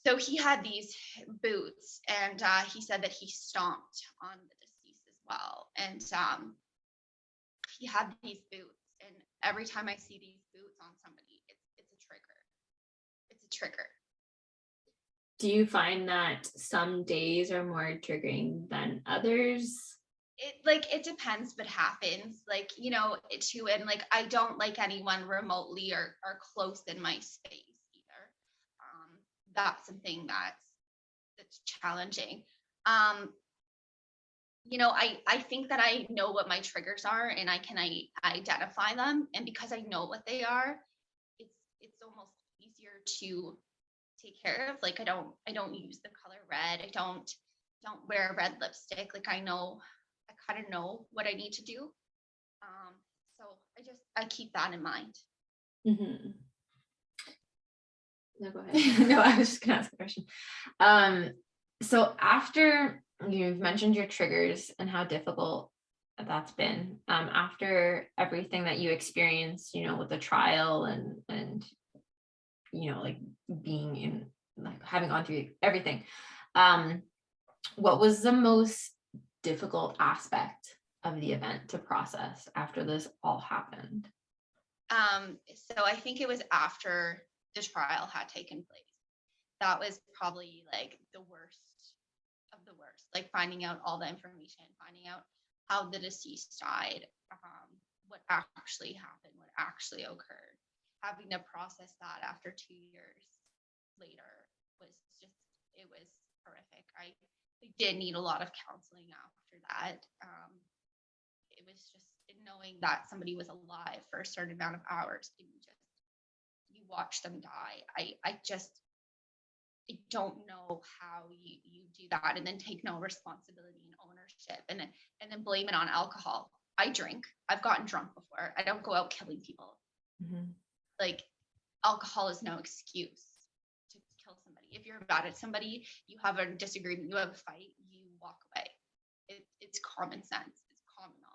Speaker 2: so he had these boots, and he said that he stomped on the deceased as well. And he had these boots, and every time I see these boots on somebody, it's a trigger. It's a trigger.
Speaker 4: Do you find that some days are more triggering than others?
Speaker 2: It depends what happens. Like, you know, too, and like, I don't like anyone remotely or close in my space either. That's something that's challenging. I think that I know what my triggers are and I identify them. And because I know what they are, it's almost easier to take care of. Like I don't use the color red. I don't wear red lipstick. Like I kind of know what I need to do. So I keep that in mind.
Speaker 3: Mm-hmm. No, go ahead. No, I was just gonna ask a question. So after you've mentioned your triggers and how difficult that's been, after everything that you experienced, with the trial and like being in, like having gone through everything, what was the most difficult aspect of the event to process after this all happened?
Speaker 2: So I think it was after the trial had taken place. That was probably like the worst of the worst, like finding out all the information, finding out how the deceased died, what actually happened, what actually occurred. Having to process that after 2 years later it was horrific. I did need a lot of counseling after that. It was just knowing that somebody was alive for a certain amount of hours and you watch them die. I don't know how you do that and then take no responsibility and ownership and then blame it on alcohol. I drink. I've gotten drunk before. I don't go out killing people.
Speaker 3: Mm-hmm.
Speaker 2: Like alcohol is no excuse to kill somebody. If you're mad at somebody, you have a disagreement, you have a fight, you walk away. It's common sense. It's common knowledge.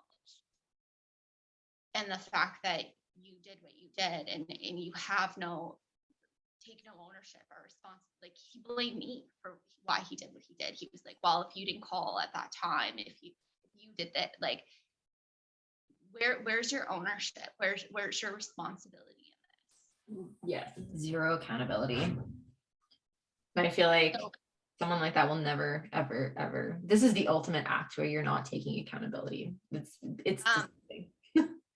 Speaker 2: And the fact that you did what you did and you have take no ownership or response. Like he blamed me for why he did what he did. He was like, well, if you didn't call at that time, if you did that, like where's your ownership? Where's your responsibility in this?
Speaker 3: Yeah, zero accountability. But I feel like someone like that will never, ever, ever. This is the ultimate act where you're not taking accountability. It's disgusting.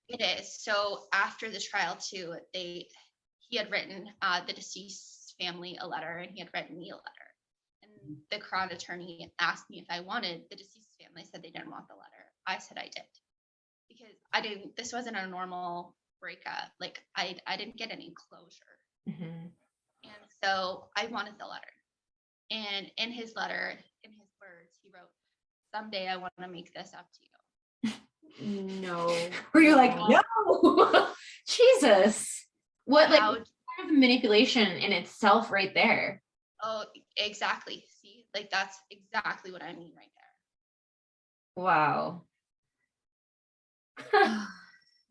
Speaker 2: It is. So after the trial too, he had written the deceased family a letter and he had written me a letter. And the Crown attorney asked me if I wanted the deceased family, said they didn't want the letter. I said I did. Because this wasn't a normal breakup. Like I didn't get any closure.
Speaker 3: Mm-hmm.
Speaker 2: And so I wanted the letter. And in his letter, in his words, he wrote, someday I want to make this up to you.
Speaker 4: No.
Speaker 3: Where you're like, no, Jesus. What, like, kind of manipulation in itself right there.
Speaker 2: Oh, exactly. See, like that's exactly what I mean right there.
Speaker 3: Wow.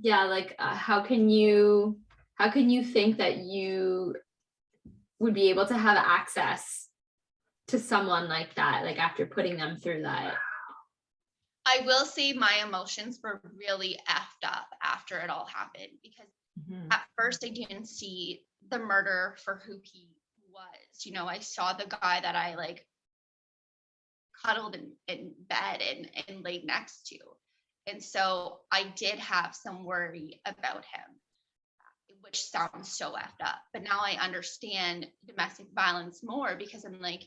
Speaker 4: Yeah, like how can you think that you would be able to have access to someone like that, like after putting them through that?
Speaker 2: I will say my emotions were really effed up after it all happened because at first I didn't see the murder for who he was. I saw the guy that I like cuddled in bed and laid next to. And so I did have some worry about him, which sounds so effed up. But now I understand domestic violence more because I'm like,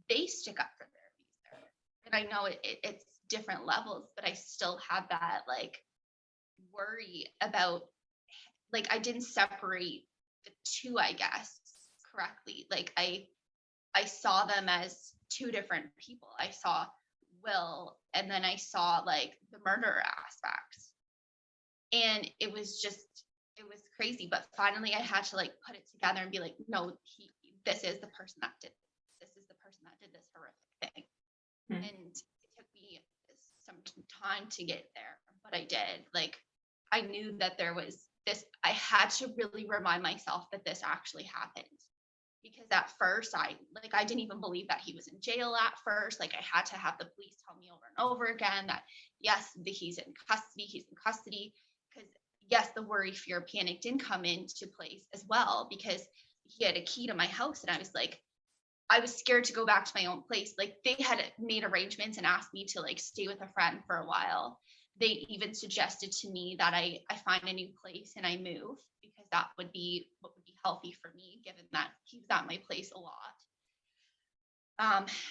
Speaker 2: they stick up for their abuser. And I know it's different levels, but I still have that like worry about, like, I didn't separate the two, I guess, correctly. Like I saw them as two different people. I saw Will and then I saw like the murder aspects. And it was crazy. But finally I had to like put it together and be like, no, this is the person that did this. This is the person that did this horrific thing. And it took me some time to get there, but I did. Like I knew that there was this, I had to really remind myself that this actually happened. Because at first I didn't even believe that he was in jail at first. Like I had to have the police tell me over and over again that yes, he's in custody. Because yes, the worry, fear, panic didn't come into place as well because he had a key to my house. And I was scared to go back to my own place. Like they had made arrangements and asked me to like stay with a friend for a while. They even suggested to me that I find a new place and I move because that would be what would be healthy for me, given that he was at my place a lot.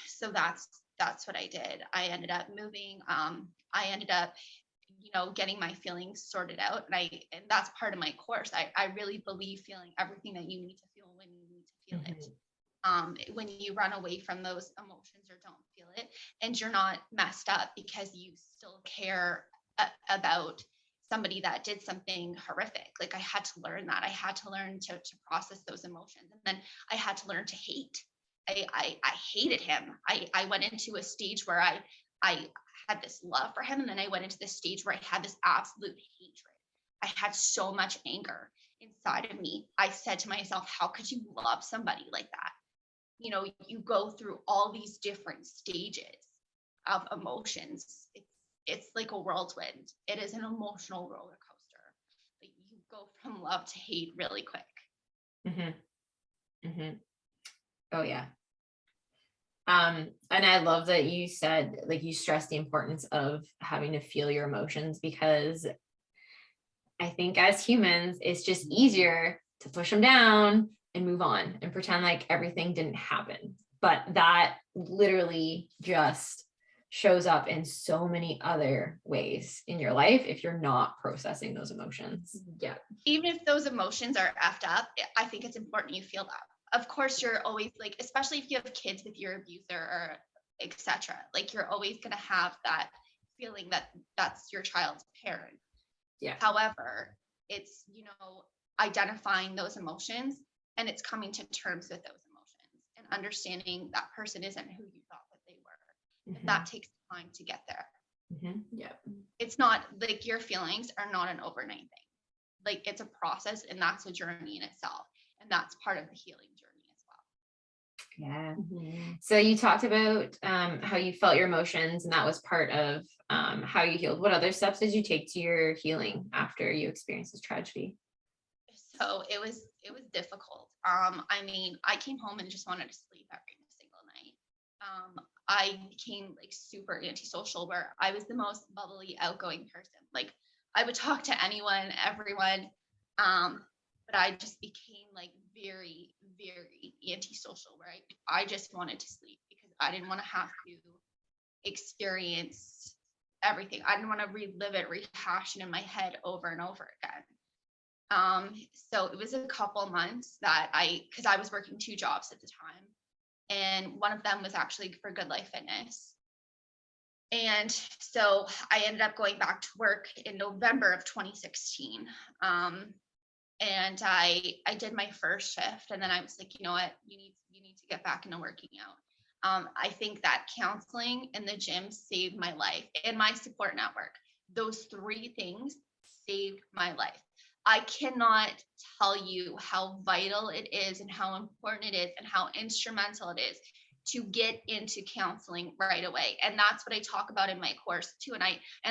Speaker 2: So that's that's what I did. I ended up moving. I ended up, getting my feelings sorted out. And that's part of my course. I really believe feeling everything that you need to feel when you need to feel it. When you run away from those emotions or don't feel it, and you're not messed up because you still care about somebody that did something horrific. Like, I had to learn that. I had to learn to process those emotions. And then I had to learn to hate. I hated him. I went into a stage where I had this love for him. And then I went into this stage where I had this absolute hatred. I had so much anger inside of me. I said to myself, how could you love somebody like that? You go through all these different stages of emotions. It's like a whirlwind. It is an emotional roller coaster. Like, you go from love to hate really quick.
Speaker 3: Oh yeah. And I love that you said, like, you stressed the importance of having to feel your emotions, because I think as humans, it's just easier to push them down and move on and pretend like everything didn't happen. But that literally just shows up in so many other ways in your life if you're not processing those emotions.
Speaker 4: Yeah.
Speaker 2: Even if those emotions are effed up, I think it's important you feel that. Of course, you're always like, especially if you have kids with your abuser or etc., like, you're always going to have that feeling that that's your child's parent.
Speaker 3: Yeah.
Speaker 2: However, it's, identifying those emotions, and it's coming to terms with those emotions and understanding that person isn't who you thought that they were. And that takes time to get there.
Speaker 4: Yeah.
Speaker 2: It's not like, your feelings are not an overnight thing. Like, it's a process, and that's a journey in itself. And that's part of the healing journey as well.
Speaker 3: Yeah. So you talked about how you felt your emotions, and that was part of how you healed. What other steps did you take to your healing after you experienced this tragedy?
Speaker 2: So it was difficult. I came home and just wanted to sleep every single night. I became like super antisocial, where I was the most bubbly, outgoing person. Like, I would talk to anyone, everyone. But I just became like very, very antisocial, where I just wanted to sleep because I didn't want to have to experience everything. I didn't want to relive it, rehash it in my head over and over again. So it was a couple months that because I was working 2 jobs at the time, and one of them was actually for Good Life Fitness. And so I ended up going back to work in November of 2016. And I did my first shift, and then I was like, you know what, you need to get back into working out. I think that counseling and the gym saved my life, and my support network. Those 3 things saved my life. I cannot tell you how vital it is and how important it is and how instrumental it is to get into counseling right away. And that's what I talk about in my course too. And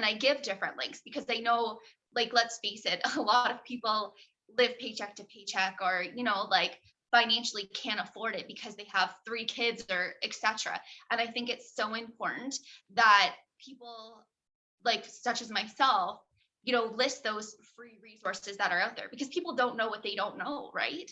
Speaker 2: I give different links, because I know, like, let's face it, a lot of people live paycheck to paycheck, or, like, financially can't afford it because they have 3 kids or etc. And I think it's so important that people, like, such as myself, list those free resources that are out there, because people don't know what they don't know, right?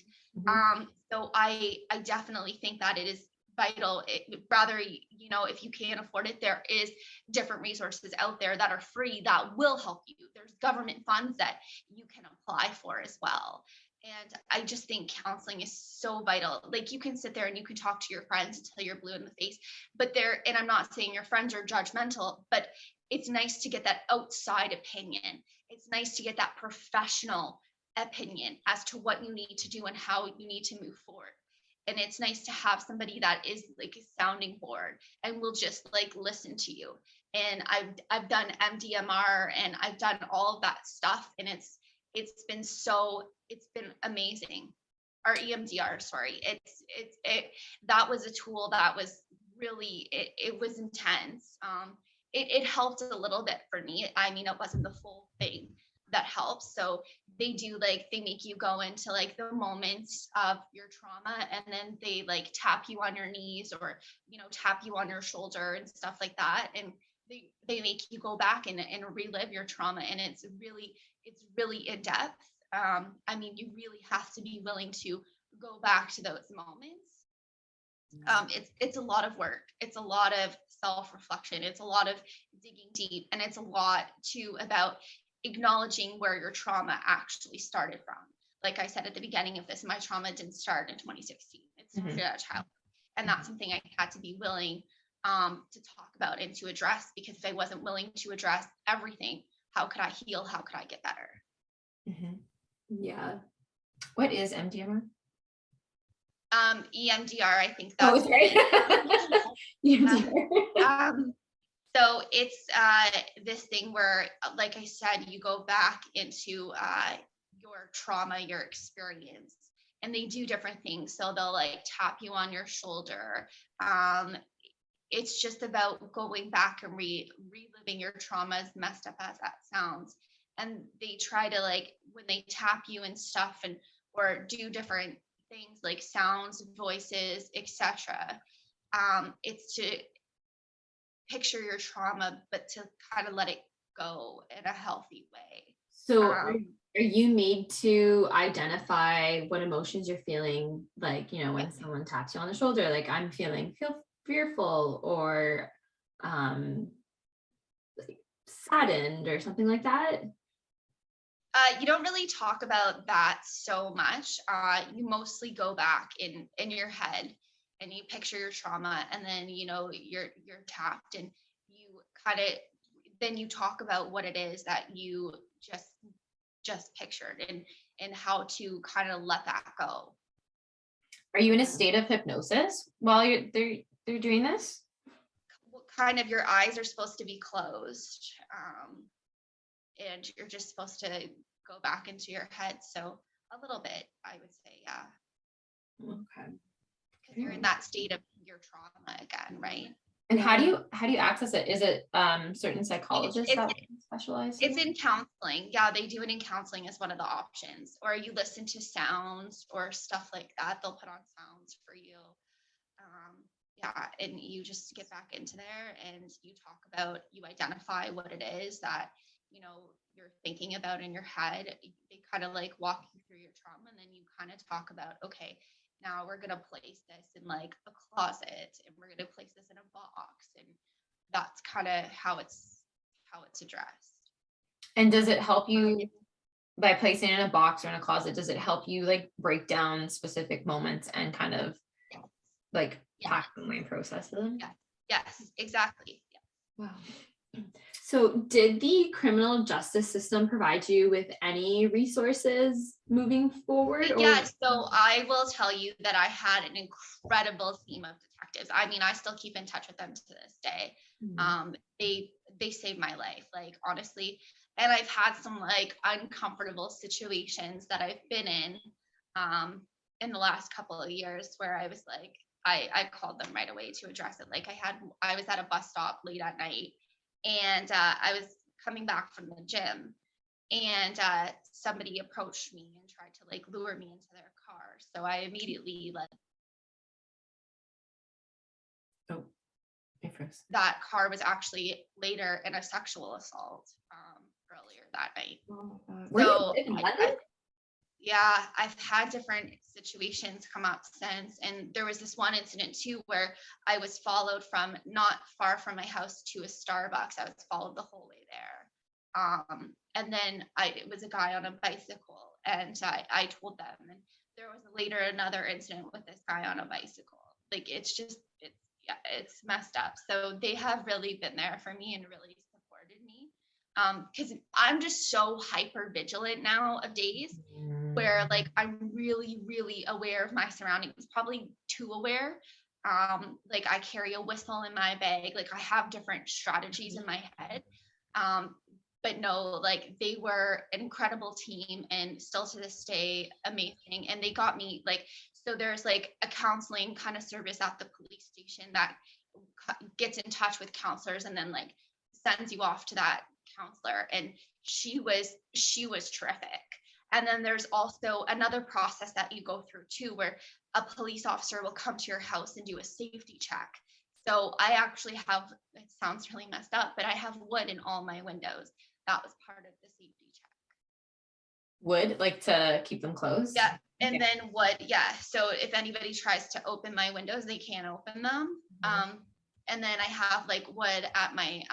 Speaker 2: So I definitely think that it is vital. Rather, if you can't afford it, there is different resources out there that are free that will help you. There's government funds that you can apply for as well. And I just think counseling is so vital. Like, you can sit there and you can talk to your friends until you're blue in the face, and I'm not saying your friends are judgmental, but it's nice to get that outside opinion. It's nice to get that professional opinion as to what you need to do and how you need to move forward. And it's nice to have somebody that is like a sounding board and will just like listen to you. And I've done MDMR and I've done all of that stuff, and it's been amazing. Or EMDR, sorry. That was a tool that was really, it was intense. It helped a little bit for me. I mean, it wasn't the full thing that helps. So they make you go into like the moments of your trauma, and then they like tap you on your knees, or, tap you on your shoulder and stuff like that. And they make you go back and relive your trauma. And it's really in depth. I mean, you really have to be willing to go back to those moments It's a lot of work. It's a lot of self-reflection. It's a lot of digging deep, and it's a lot too about acknowledging where your trauma actually started from. Like I said at the beginning of this, my trauma didn't start in 2016. It started at childhood, and that's something I had to be willing to talk about and to address, because if I wasn't willing to address everything, how could I heal? How could I get better?
Speaker 4: Yeah.
Speaker 3: What is MDMA?
Speaker 2: EMDR, I think that's so it's this thing where, like I said, you go back into your trauma, your experience, and they do different things. So they'll like tap you on your shoulder. It's just about going back and reliving your trauma, as messed up as that sounds. And they try to, like, when they tap you and stuff, and or do different things like sounds, voices, etc. It's to picture your trauma, but to kind of let it go in a healthy way.
Speaker 4: So are you made to identify what emotions you're feeling? Like, you know, when someone taps you on the shoulder, like I'm feel fearful or like saddened or something like that?
Speaker 2: You don't really talk about that so much. You mostly go back in your head and you picture your trauma, and then, you know, you're tapped, and you kind of, then you talk about what it is that you just pictured, and how to kind of let that go.
Speaker 3: Are you in a state of hypnosis while they're doing this?
Speaker 2: Kind of, your eyes are supposed to be closed, and you're just supposed to go back into your head. So a little bit, I would say, yeah.
Speaker 3: Okay.
Speaker 2: Because you're in that state of your trauma again, right?
Speaker 3: And how do you access it? Is it certain psychologists that specialize?
Speaker 2: It's in counseling. Yeah, they do it in counseling as one of the options. Or you listen to sounds or stuff like that. They'll put on sounds for you. Yeah, and you just get back into there and you talk about, you identify what it is that, you know, you're thinking about in your head. They kind of like walk you through your trauma, and then you kind of talk about, okay, now we're going to place this in like a closet, and we're going to place this in a box, and that's kind of how it's addressed.
Speaker 3: And does it help you by placing it in a box or in a closet? Does it help you like break down specific moments and kind of like pack them and process them?
Speaker 2: Yes, exactly.
Speaker 3: Wow.
Speaker 4: So did the criminal justice system provide you with any resources moving forward?
Speaker 2: Yeah, so I will tell you that I had an incredible team of detectives. I mean, I still keep in touch with them to this day. They saved my life, like, honestly. And I've had some like uncomfortable situations that I've been in the last couple of years, where I was like, I called them right away to address it. Like I was at a bus stop late at night, and I was coming back from the gym, and somebody approached me and tried to like lure me into their car. So I immediately that car was actually later in a sexual assault earlier that night. So yeah, I've had different situations come up since. And there was this one incident too, where I was followed from not far from my house to a Starbucks. I was followed the whole way there. And then it was a guy on a bicycle, and I told them, and there was later another incident with this guy on a bicycle. Like, it's messed up. So they have really been there for me and really supported me. Because I'm just so hyper vigilant nowadays, where like I'm really, really aware of my surroundings, probably too aware. Like I carry a whistle in my bag, like I have different strategies in my head. But no, like they were an incredible team, and still to this day, amazing. And they got me like, so there's like a counseling kind of service at the police station that gets in touch with counselors and then like sends you off to that counselor. And she was terrific. And then there's also another process that you go through too, where a police officer will come to your house and do a safety check. So I actually have, it sounds really messed up, but I have wood in all my windows. That was part of the safety check.
Speaker 3: Wood, like to keep them closed?
Speaker 2: Yeah. And then so if anybody tries to open my windows, they can't open them. And then I have like wood at my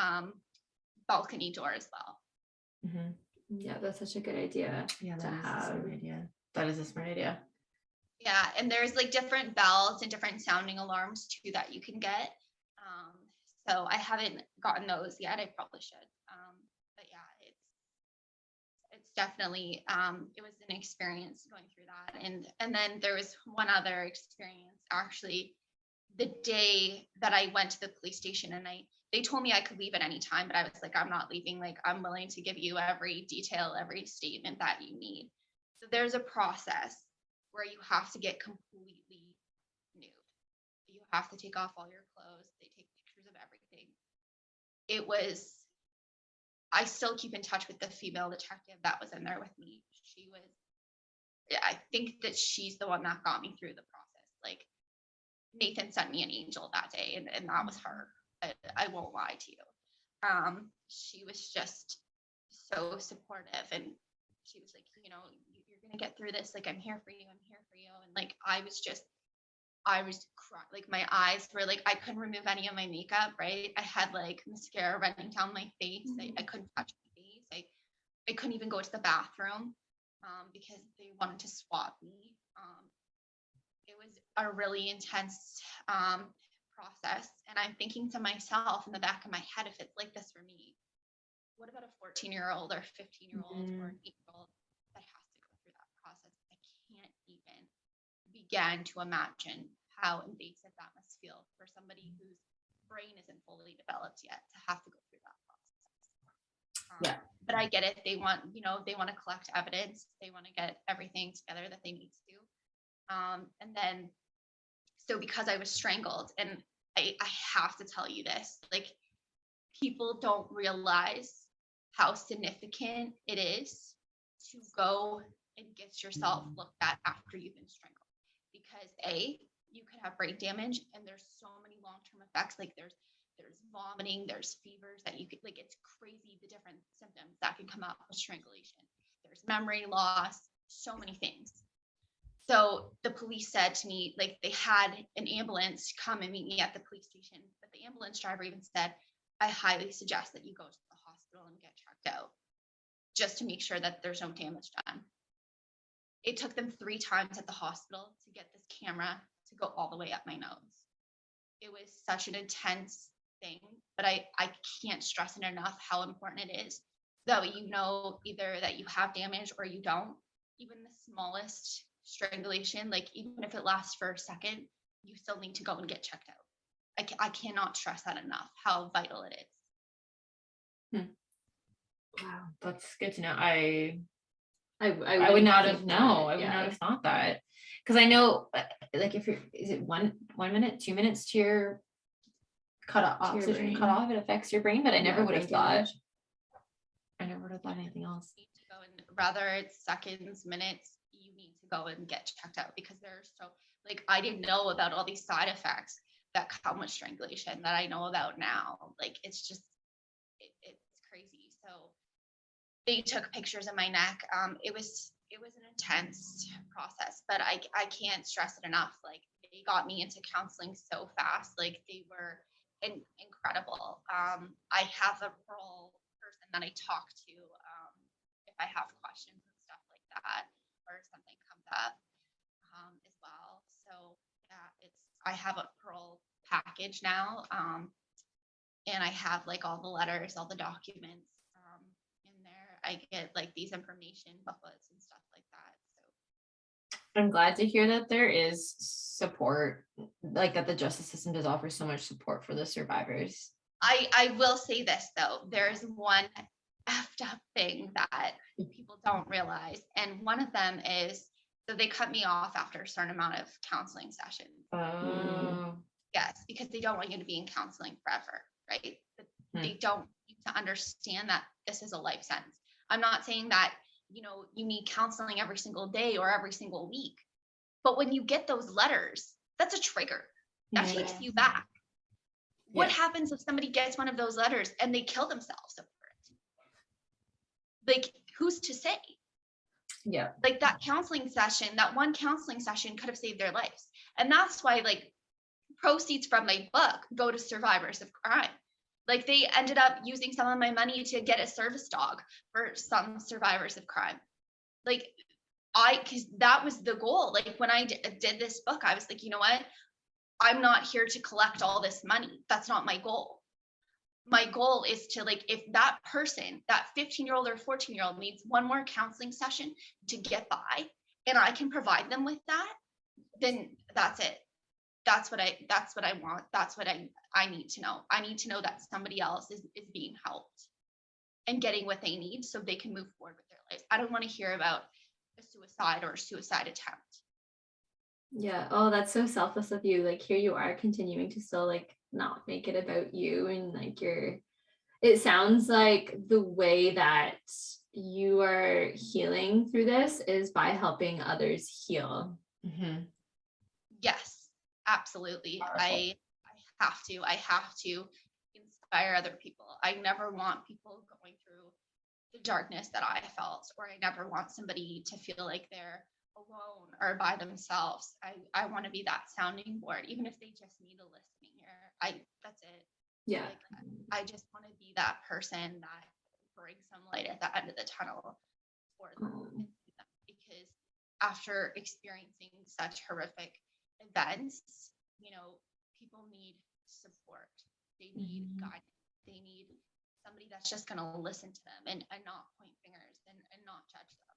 Speaker 2: balcony door as well.
Speaker 3: Mm-hmm.
Speaker 4: Yeah, that's such a good idea.
Speaker 3: Yeah,
Speaker 4: to
Speaker 3: that is a
Speaker 4: have.
Speaker 3: smart idea. That is a smart idea.
Speaker 2: Yeah, and there's like different bells and different sounding alarms too that you can get. So I haven't gotten those yet. I probably should. But yeah, it's definitely it was an experience going through that. And then there was one other experience actually the day that I went to the police station, and they told me I could leave at any time, but I was like, I'm not leaving. Like, I'm willing to give you every detail, every statement that you need. So there's a process where you have to get completely nude. You have to take off all your clothes. They take pictures of everything. I still keep in touch with the female detective that was in there with me. I think that she's the one that got me through the process. Like, Nathan sent me an angel that day, and that was her. I won't lie to you. She was just so supportive, and she was like, you're gonna get through this. Like, I'm here for you. And like, I was crying. Like, my eyes were like, I couldn't remove any of my makeup. Right? I had like mascara running down my face. I couldn't touch my face. I couldn't even go to the bathroom because they wanted to swab me. It was a really intense process. And I'm thinking to myself in the back of my head, if it's like this for me, what about a 14-year-old or 15-year-old or an 8-year-old that has to go through that process? I can't even begin to imagine how invasive that must feel for somebody whose brain isn't fully developed yet to have to go through that process. But I get it. They want to collect evidence. They want to get everything together that they need to do. And then, so because I was strangled, and I have to tell you this, like, people don't realize how significant it is to go and get yourself looked at after you've been strangled, because you could have brain damage, and there's so many long-term effects. Like, there's vomiting, there's fevers that you could, like, it's crazy the different symptoms that can come out with strangulation. There's memory loss, so many things. So the police said to me, like, they had an ambulance come and meet me at the police station, but the ambulance driver even said, I highly suggest that you go to the hospital and get checked out just to make sure that there's no damage done. It took them 3 times at the hospital to get this camera to go all the way up my nose. It was such an intense thing, but I can't stress it enough how important it is that either that you have damage or you don't. Even the smallest strangulation, like, even if it lasts for a second, you still need to go and get checked out. I cannot stress that enough, how vital it is.
Speaker 3: Wow, that's good to know. I
Speaker 4: I
Speaker 3: would not have
Speaker 4: think
Speaker 3: known.
Speaker 4: that,
Speaker 3: I would not have thought that, because I know, like, is it 1 minute, 2 minutes to your oxygen
Speaker 4: brain.
Speaker 3: cut off, it affects your brain, but I never would have thought.
Speaker 4: damage.
Speaker 3: I never would have thought anything else.
Speaker 2: You need to go, and rather it's seconds, minutes, you need to go and get checked out, because there's like, I didn't know about all these side effects that come with strangulation that I know about now. Like, it's just, it's crazy. So they took pictures of my neck. It was an intense process, but I can't stress it enough. Like, they got me into counseling so fast. Like, they were incredible. I have a referral person that I talk to if I have questions and stuff like that, or if something comes up as well. So yeah, I have a referral package now, and I have like all the letters, all the documents in there. I get like these information booklets and stuff like that. So
Speaker 3: I'm glad to hear that there is support, like, that the justice system does offer so much support for the survivors.
Speaker 2: I will say this though, there's one effed up thing that people don't realize, and one of them is, so they cut me off after a certain amount of counseling sessions.
Speaker 3: Oh.
Speaker 2: Yes, because they don't want you to be in counseling forever, right? But they don't want you to understand that this is a life sentence. I'm not saying that, you need counseling every single day or every single week, but when you get those letters, that's a trigger. That takes you back. What happens if somebody gets one of those letters and they kill themselves over it? Like, who's to say?
Speaker 3: Yeah.
Speaker 2: Like that counseling session, that one counseling session could have saved their lives. And that's why like proceeds from my book go to survivors of crime. Like they ended up using some of my money to get a service dog for some survivors of crime. Like because that was the goal. Like when I did this book, I was like, you know what? I'm not here to collect all this money. That's not my goal. My goal is to like, if that person, that 15-year-old or 14-year-old needs one more counseling session to get by, and I can provide them with that, then that's it. That's what I want. That's what I need to know. I need to know that somebody else is being helped and getting what they need so they can move forward with their lives. I don't want to hear about a suicide or a suicide attempt.
Speaker 4: Yeah. Oh, that's so selfless of you. Like here you are continuing to still like not make it about you, and like it sounds like the way that you are healing through this is by helping others heal.
Speaker 3: Mm-hmm.
Speaker 2: Yes, absolutely. I have to inspire other people. I never want people going through the darkness that I felt, or I never want somebody to feel like they're alone or by themselves. I want to be that sounding board, even if they just need a listening ear. That's it.
Speaker 4: Yeah.
Speaker 2: Like, I just want to be that person that brings some light at the end of the tunnel for them. Because after experiencing such horrific events, people need support. They need guidance. They need somebody that's just going to listen to them and not point fingers and not judge them.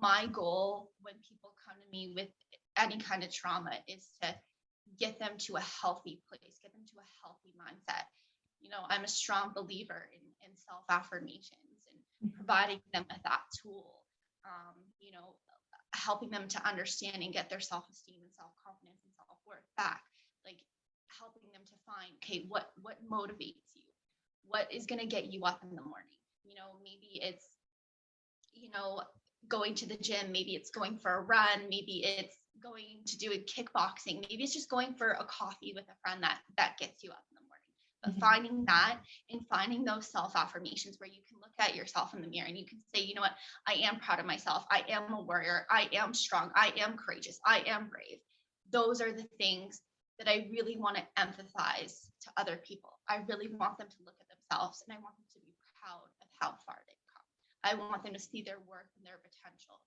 Speaker 2: My goal when people come to me with any kind of trauma is to get them to a healthy place, get them to a healthy mindset. I'm a strong believer in self-affirmations and providing them with that tool, helping them to understand and get their self-esteem and self-confidence and self-worth back, like helping them to find, okay, what motivates you? What is going to get you up in the morning? Maybe it's, going to the gym, maybe it's going for a run, maybe it's going to do a kickboxing, maybe it's just going for a coffee with a friend that gets you up in the morning. But finding that and finding those self-affirmations where you can look at yourself in the mirror and you can say, you know what, I am proud of myself. I am a warrior. I am strong. I am courageous. I am brave. Those are the things that I really want to emphasize to other people. I really want them to look at themselves, and I want them to be proud of how far they've come. I want them to see their worth and their potential,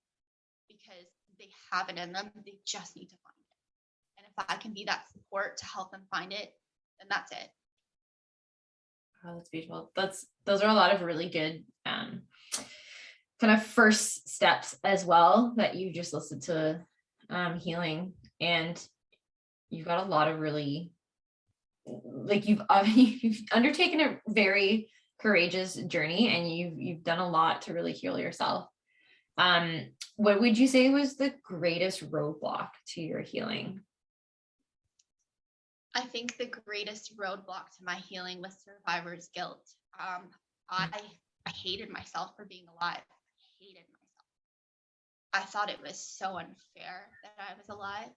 Speaker 2: because they have it in them. They just need to find it. And if I can be that support to help them find it, then that's it.
Speaker 3: Oh, that's beautiful. Those are a lot of really good kind of first steps as well that you just listed to healing. And you've got a lot of really, like you've undertaken a very courageous journey, and you've done a lot to really heal yourself. What would you say was the greatest roadblock to your healing?
Speaker 2: I think the greatest roadblock to my healing was survivor's guilt. I hated myself for being alive. I hated myself. I thought it was so unfair that I was alive.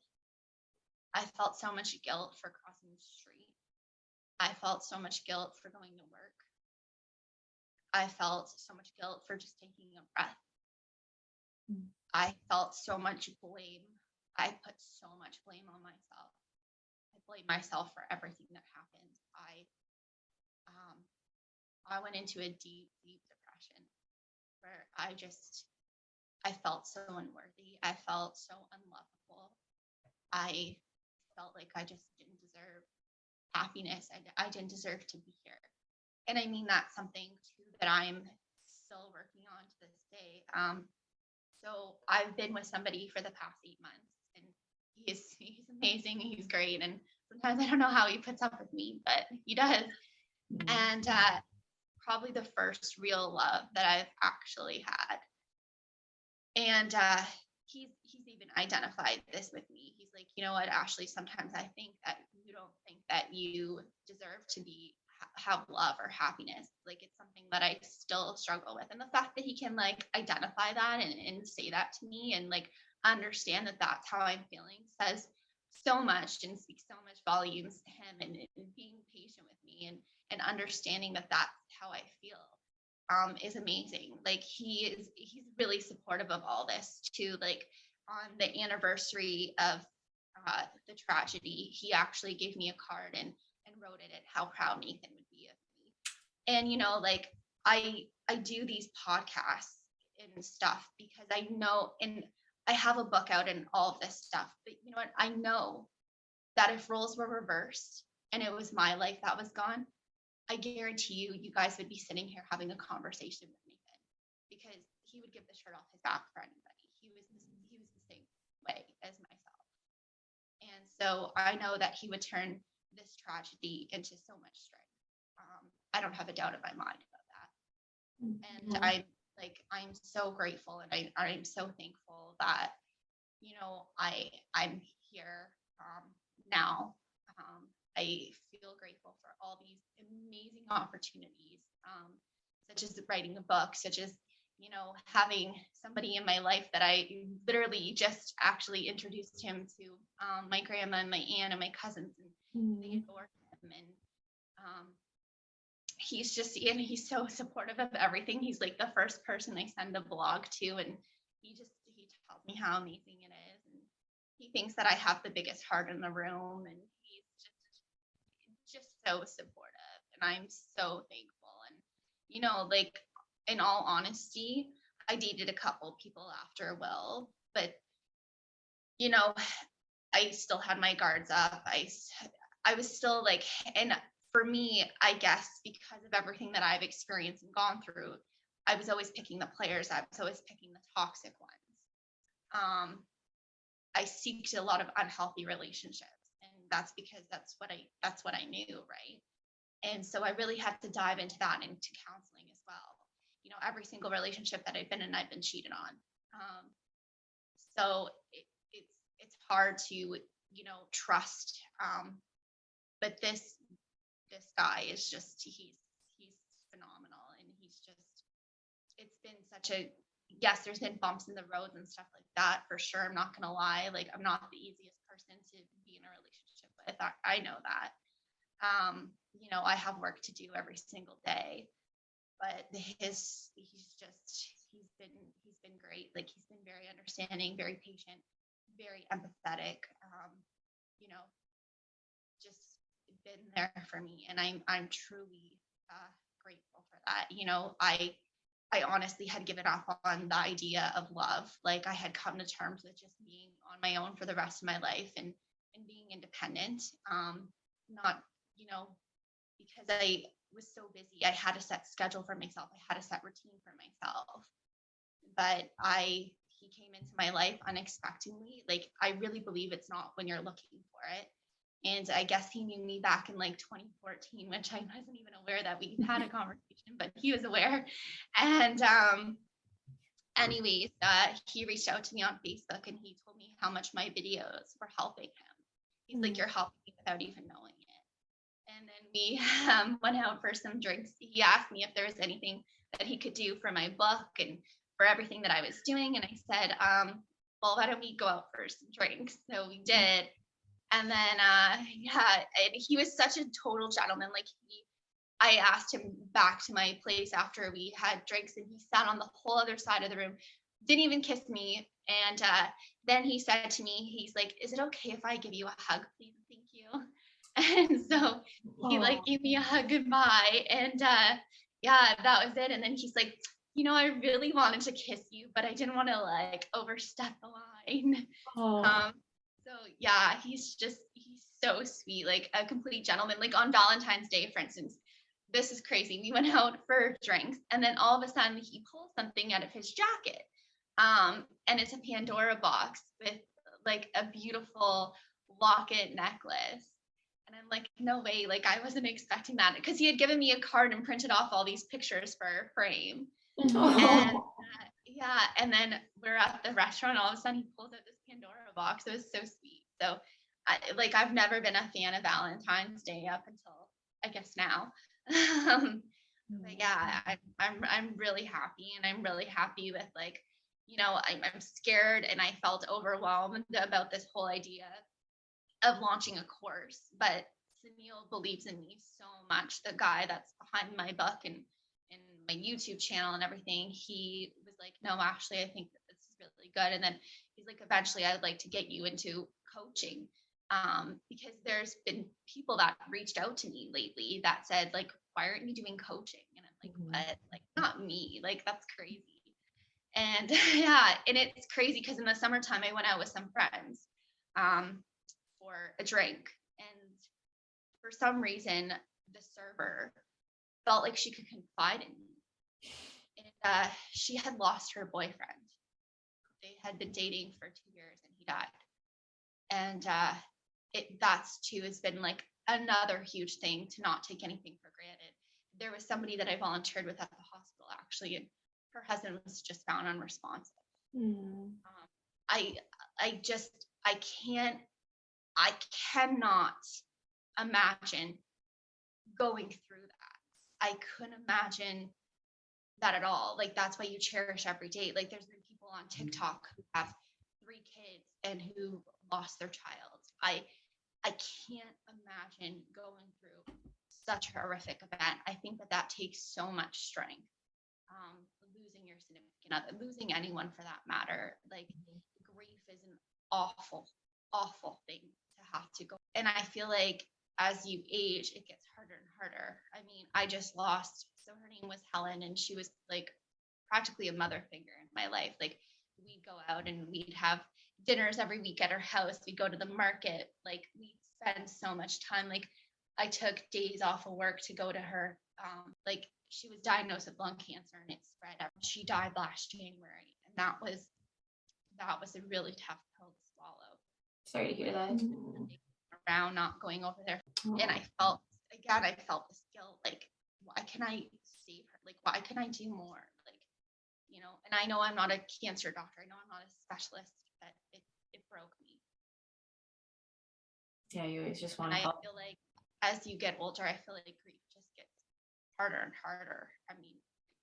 Speaker 2: I felt so much guilt for crossing the street. I felt so much guilt for going to work. I felt so much guilt for just taking a breath. I felt so much blame. I put so much blame on myself. I blame myself for everything that happened. I went into a deep, deep depression where I felt so unworthy. I felt so unlovable. I felt like I just didn't deserve happiness. I didn't deserve to be here. And I mean, that's something too that I'm still working on to this day. So I've been with somebody for the past 8 months, and he's amazing. He's great. And sometimes I don't know how he puts up with me, but he does. And probably the first real love that I've actually had. And he's even identified this with me. He's like, you know what, Ashley, sometimes I think that you don't think that you deserve to have love or happiness. Like, it's something that I still struggle with. And the fact that he can like identify that and say that to me and like understand that that's how I'm feeling says so much and speaks so much volumes to him, and being patient with me and understanding that that's how I feel. is amazing. Like he's really supportive of all this too. Like on the anniversary of the tragedy, he actually gave me a card and wrote in it how proud Nathan would be of me. And like I do these podcasts and stuff because I know, and I have a book out and all of this stuff, but you know what? I know that if roles were reversed and it was my life that was gone, I guarantee you guys would be sitting here having a conversation with Nathan, because he would give the shirt off his back for anybody. He was the same way as myself. And so I know that he would turn this tragedy into so much strength. I don't have a doubt in my mind about that. And I'm so grateful, and I'm so thankful that, I'm here now. I feel grateful for all these amazing opportunities, such as writing a book, such as, having somebody in my life that I literally just actually introduced him to my grandma and my aunt and my cousins, and they adore him. And he's so supportive of everything. He's like the first person I send a blog to, and he tells me how amazing it is. And he thinks that I have the biggest heart in the room, and he's just so supportive, and I'm so thankful. And like, in all honesty, I dated a couple people after Will, but I still had my guards up. I was still like, and for me, I guess because of everything that I've experienced and gone through, I was always picking the players. I was always picking the toxic ones. I seeked a lot of unhealthy relationships, and that's because that's what I knew, right? And so I really had to dive into that and into counseling as well. Every single relationship that I've been in, I've been cheated on. So it's hard to trust. But this guy is just he's phenomenal, and it's been such a, yes, there's been bumps in the roads and stuff like that for sure. I'm not gonna lie, like I'm not the easiest person to be in a relationship with. I know that. I have work to do every single day, but he's been great. Like he's been very understanding, very patient, very empathetic. Just been there for me, and I'm truly grateful for that. I honestly had given up on the idea of love. Like I had come to terms with just being on my own for the rest of my life, and being independent. Not, because I was so busy, I had a set schedule for myself. I had a set routine for myself. But he came into my life unexpectedly. Like I really believe it's not when you're looking for it. And I guess he knew me back in like 2014, which I wasn't even aware that we had a conversation, but he was aware. And anyways, he reached out to me on Facebook, and he told me how much my videos were helping him. He's like, you're helping me without even knowing it. And then we went out for some drinks. He asked me if there was anything that he could do for my book and for everything that I was doing. And I said, well, why don't we go out for some drinks? So we did. And then, and he was such a total gentleman. Like I asked him back to my place after we had drinks, and he sat on the whole other side of the room, didn't even kiss me. And then he said to me, he's like, is it okay if I give you a hug, please? Thank you. And so he like gave me a hug goodbye, and yeah, that was it. And then he's like, I really wanted to kiss you, but I didn't want to like overstep the line. So yeah, he's so sweet, like a complete gentleman. Like on Valentine's Day, for instance, this is crazy. We went out for drinks, and then all of a sudden he pulls something out of his jacket. And it's a Pandora box with like a beautiful locket necklace. And I'm like, no way, like I wasn't expecting that, because he had given me a card and printed off all these pictures for a frame. And yeah, and then we're at the restaurant, all of a sudden he pulls out this Pandora box. It was so sweet. So I've never been a fan of Valentine's Day up until I guess now. But yeah, I'm really happy, and I'm really happy with like, I'm scared, and I felt overwhelmed about this whole idea of launching a course, but Sunil believes in me so much, the guy that's behind my book and my YouTube channel and everything, he was like, no, Ashley, I think that this is really good. And then he's like, eventually I'd like to get you into coaching. Because there's been people that reached out to me lately that said, like, why aren't you doing coaching? And I'm like, what? Like, not me. Like, that's crazy. And yeah, and it's crazy because in the summertime I went out with some friends for a drink, and for some reason the server felt like she could confide in me. And she had lost her boyfriend. They had been dating for 2 years and he died. And that's too has been like another huge thing, to not take anything for granted. There was somebody that I volunteered with at the hospital actually, and her husband was just found unresponsive. I cannot imagine going through that. I couldn't imagine that at all. Like, that's why you cherish every day. Like, there's been people on TikTok who have 3 kids and who lost their child. I can't imagine going through such a horrific event. I think that takes so much strength. Losing your significant other, losing anyone for that matter. Like, grief is an awful, awful thing to have to go. And I feel like as you age, it gets harder and harder. I mean, I just lost, so her name was Helen, and she was like practically a mother figure in my life. Like, we'd go out and we'd have dinners every week at her house. We'd go to the market. Like, we'd spend so much time. Like, I took days off of work to go to her. Like, she was diagnosed with lung cancer and it spread out. She died last January, and that was a really tough pill to swallow.
Speaker 3: Sorry to hear that.
Speaker 2: Around not going over there, and I felt this guilt. Like, why can I save her? Like, why can I do more? Like, you know. And I know I'm not a cancer doctor. I know I'm not a specialist, but it broke me.
Speaker 3: Yeah, you always just want
Speaker 2: to
Speaker 3: help.
Speaker 2: I feel like as you get older, I feel like grief just gets harder and harder. I mean,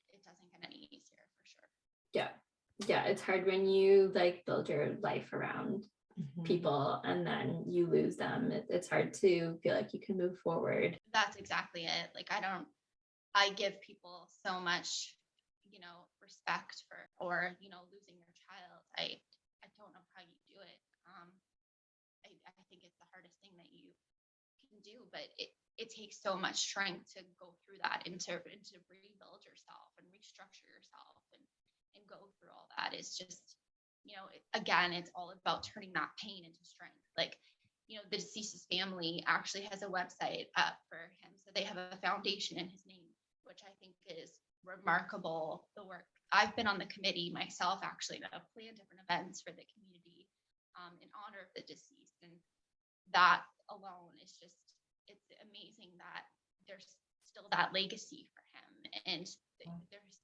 Speaker 2: it doesn't get any easier for sure.
Speaker 4: Yeah, it's hard when you like build your life around people and then you lose them. It's hard to feel like you can move forward.
Speaker 2: That's exactly it. Like, I give people so much, respect for, or, losing your child. I don't know how you do it. I think it's the hardest thing that you can do, but it takes so much strength to go through that and to rebuild yourself and restructure yourself and go through all that. It's just, again, it's all about turning that pain into strength. Like, the deceased's family actually has a website up for him. So they have a foundation in his name, which I think is remarkable, the work. I've been on the committee myself, actually, to plan different events for the community in honor of the deceased. And that alone is just, it's amazing that there's still that legacy for him. And there's,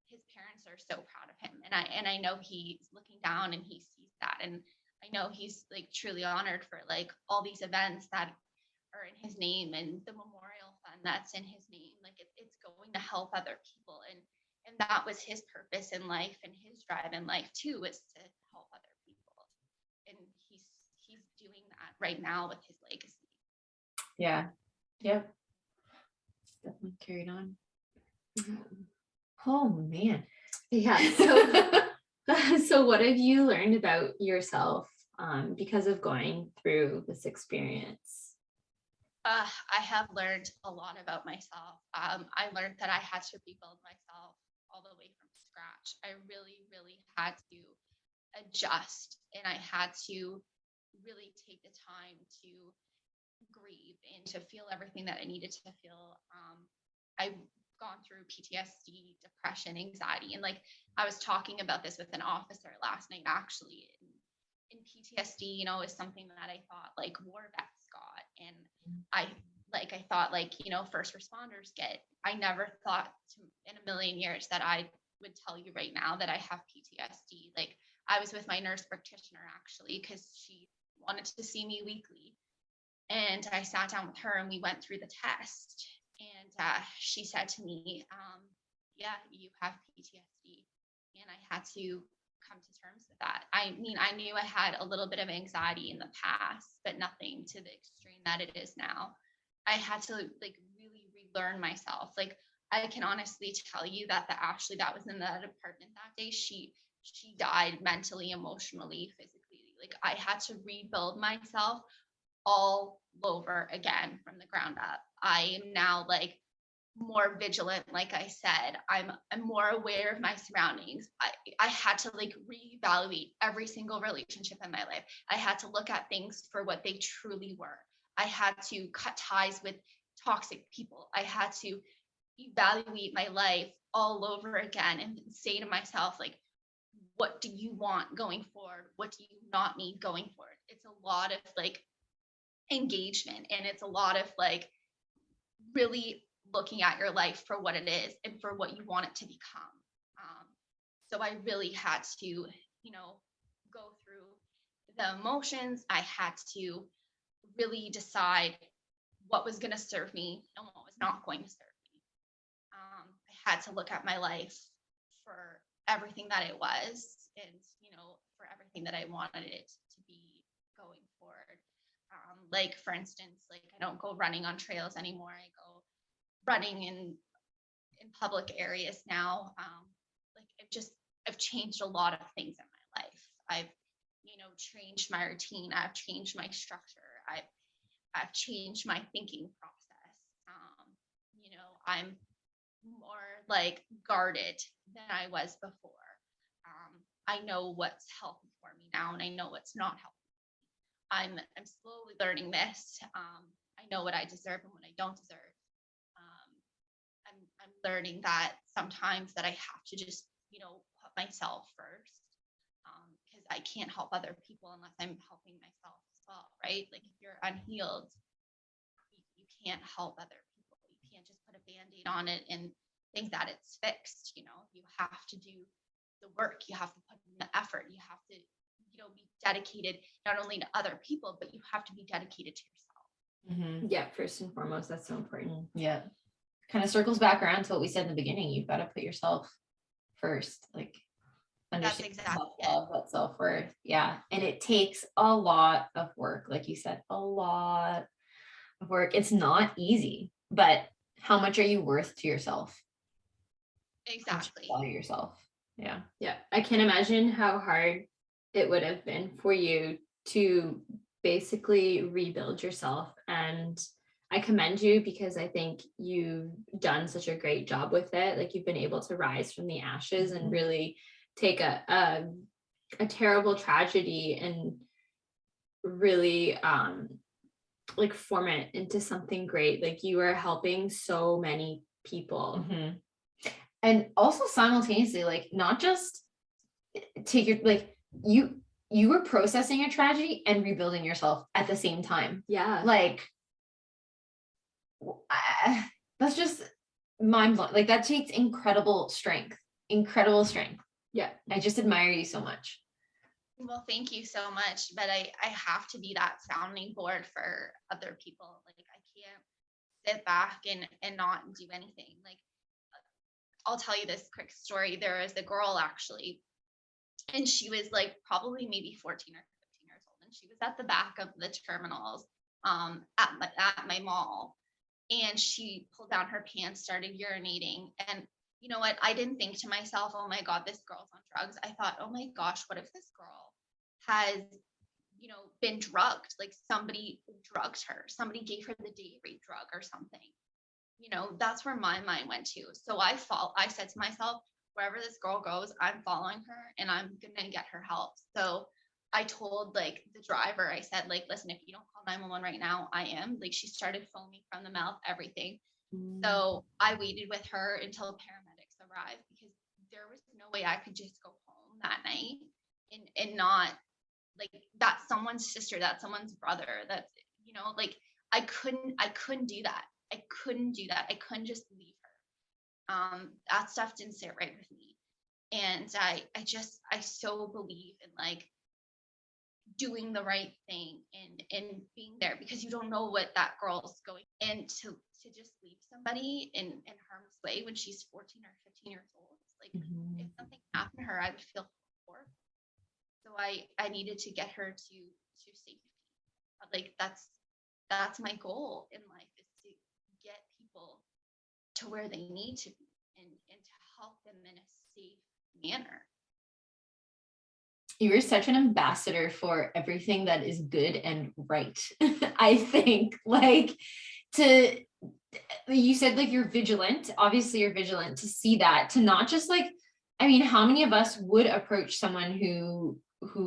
Speaker 2: his parents are so proud of him. And I know he's looking down and he sees that. And I know he's like truly honored for like all these events that are in his name and the memorial fund that's in his name. Like, it's going to help other people. And that was his purpose in life, and his drive in life too, was to help other people. And he's doing that right now with his legacy.
Speaker 3: Yeah. Yep. Definitely carried on. Oh man.
Speaker 4: Yeah. So what have you learned about yourself because of going through this experience?
Speaker 2: I have learned a lot about myself. I learned that I had to rebuild myself all the way from scratch. I really, really had to adjust, and I had to really take the time to grieve and to feel everything that I needed to feel. I've gone through PTSD, depression, anxiety, and like I was talking about this with an officer last night, actually. And PTSD, is something that I thought like war vets got, and I thought like first responders get. I never thought in a million years that I would tell you right now that I have PTSD. Like, I was with my nurse practitioner actually, because she wanted to see me weekly, and I sat down with her and we went through the test. And she said to me, yeah, you have PTSD. And I had to come to terms with that. I mean, I knew I had a little bit of anxiety in the past, but nothing to the extreme that it is now. I had to like really relearn myself. Like, I can honestly tell you that the Ashley that was in that apartment that day, she died mentally, emotionally, physically. Like I had to rebuild myself all over again from the ground up. I am now like more vigilant, like I said. I'm more aware of my surroundings. I had to like reevaluate every single relationship in my life. I had to look at things for what they truly were. I had to cut ties with toxic people. I had to evaluate my life all over again and say to myself, like, what do you want going forward? What do you not need going forward? It's a lot of like engagement, and it's a lot of like really looking at your life for what it is and for what you want it to become. So I really had to, go through the emotions. I had to really decide what was going to serve me and what was not going to serve me. I had to look at my life for everything that it was, and for everything that I wanted it to be going forward. Like for instance, like I don't go running on trails anymore. I go running in public areas now. Like I've changed a lot of things in my life. I've changed my routine. I've changed my structure. I've changed my thinking process. I'm more like guarded than I was before. I know what's healthy for me now, and I know what's not healthy. I'm slowly learning this. I know what I deserve and what I don't deserve. I'm learning that sometimes that I have to just put myself first, because I can't help other people unless I'm helping myself as well, right? Like if you're unhealed, you can't help other people. You can't just put a band-aid on it and think that it's fixed. You have to do the work. You have to put in the effort. You have to be dedicated not only to other people, but you have to be dedicated to yourself.
Speaker 3: Mm-hmm.
Speaker 4: Yeah, first and foremost, that's so important.
Speaker 3: Yeah. Kind of circles back around to what we said in the beginning. You've got to put yourself first, like understand
Speaker 2: exactly
Speaker 3: self-love, that self-worth. Yeah. And it takes a lot of work, like you said, a lot of work. It's not easy, but how much are you worth to yourself?
Speaker 2: Exactly.
Speaker 3: Value yourself. Yeah.
Speaker 4: Yeah, I can imagine how hard it would have been for you to basically rebuild yourself. And I commend you because I think you've done such a great job with it. Like you've been able to rise from the ashes and really take a terrible tragedy and really like form it into something great. Like you are helping so many people.
Speaker 3: Mm-hmm. And also simultaneously, like not just take your, like you were processing a tragedy and rebuilding yourself at the same time.
Speaker 4: Yeah.
Speaker 3: Like that's just mind blowing. Like that takes incredible strength.
Speaker 4: Yeah.
Speaker 3: I just admire you so much.
Speaker 2: Well, thank you so much. But I have to be that sounding board for other people. Like I can't sit back and not do anything. Like I'll tell you this quick story. There was a girl actually, and she was like probably maybe 14 or 15 years old. And she was at the back of the terminals at my mall. And she pulled down her pants, started urinating. And you know what? I didn't think to myself, oh my God, this girl's on drugs. I thought, oh my gosh, what if this girl has, been drugged? Like somebody drugged her. Somebody gave her the date rape drug or something. That's where my mind went to. So I said to myself, wherever this girl goes, I'm following her and I'm going to get her help. So I told like the driver, I said, like, listen, if you don't call 911 right now, I am. Like she started foaming from the mouth, everything. So I waited with her until paramedics arrived because there was no way I could just go home that night and not like that's someone's sister, that's someone's brother. That's, like I couldn't do that. I couldn't do that. I couldn't just leave her. That stuff didn't sit right with me. And I so believe in like doing the right thing and being there because you don't know what that girl's going, and to just leave somebody in harm's way when she's 14 or 15 years old. Like if something happened to her, I would feel horrible. So I needed to get her to safety. Like that's my goal in life, is to get people to where they need to be, and to help them in a safe manner.
Speaker 3: You're such an ambassador for everything that is good and right. I think, like, you said like you're vigilant, obviously you're vigilant to see that, to not just like, I mean, how many of us would approach someone who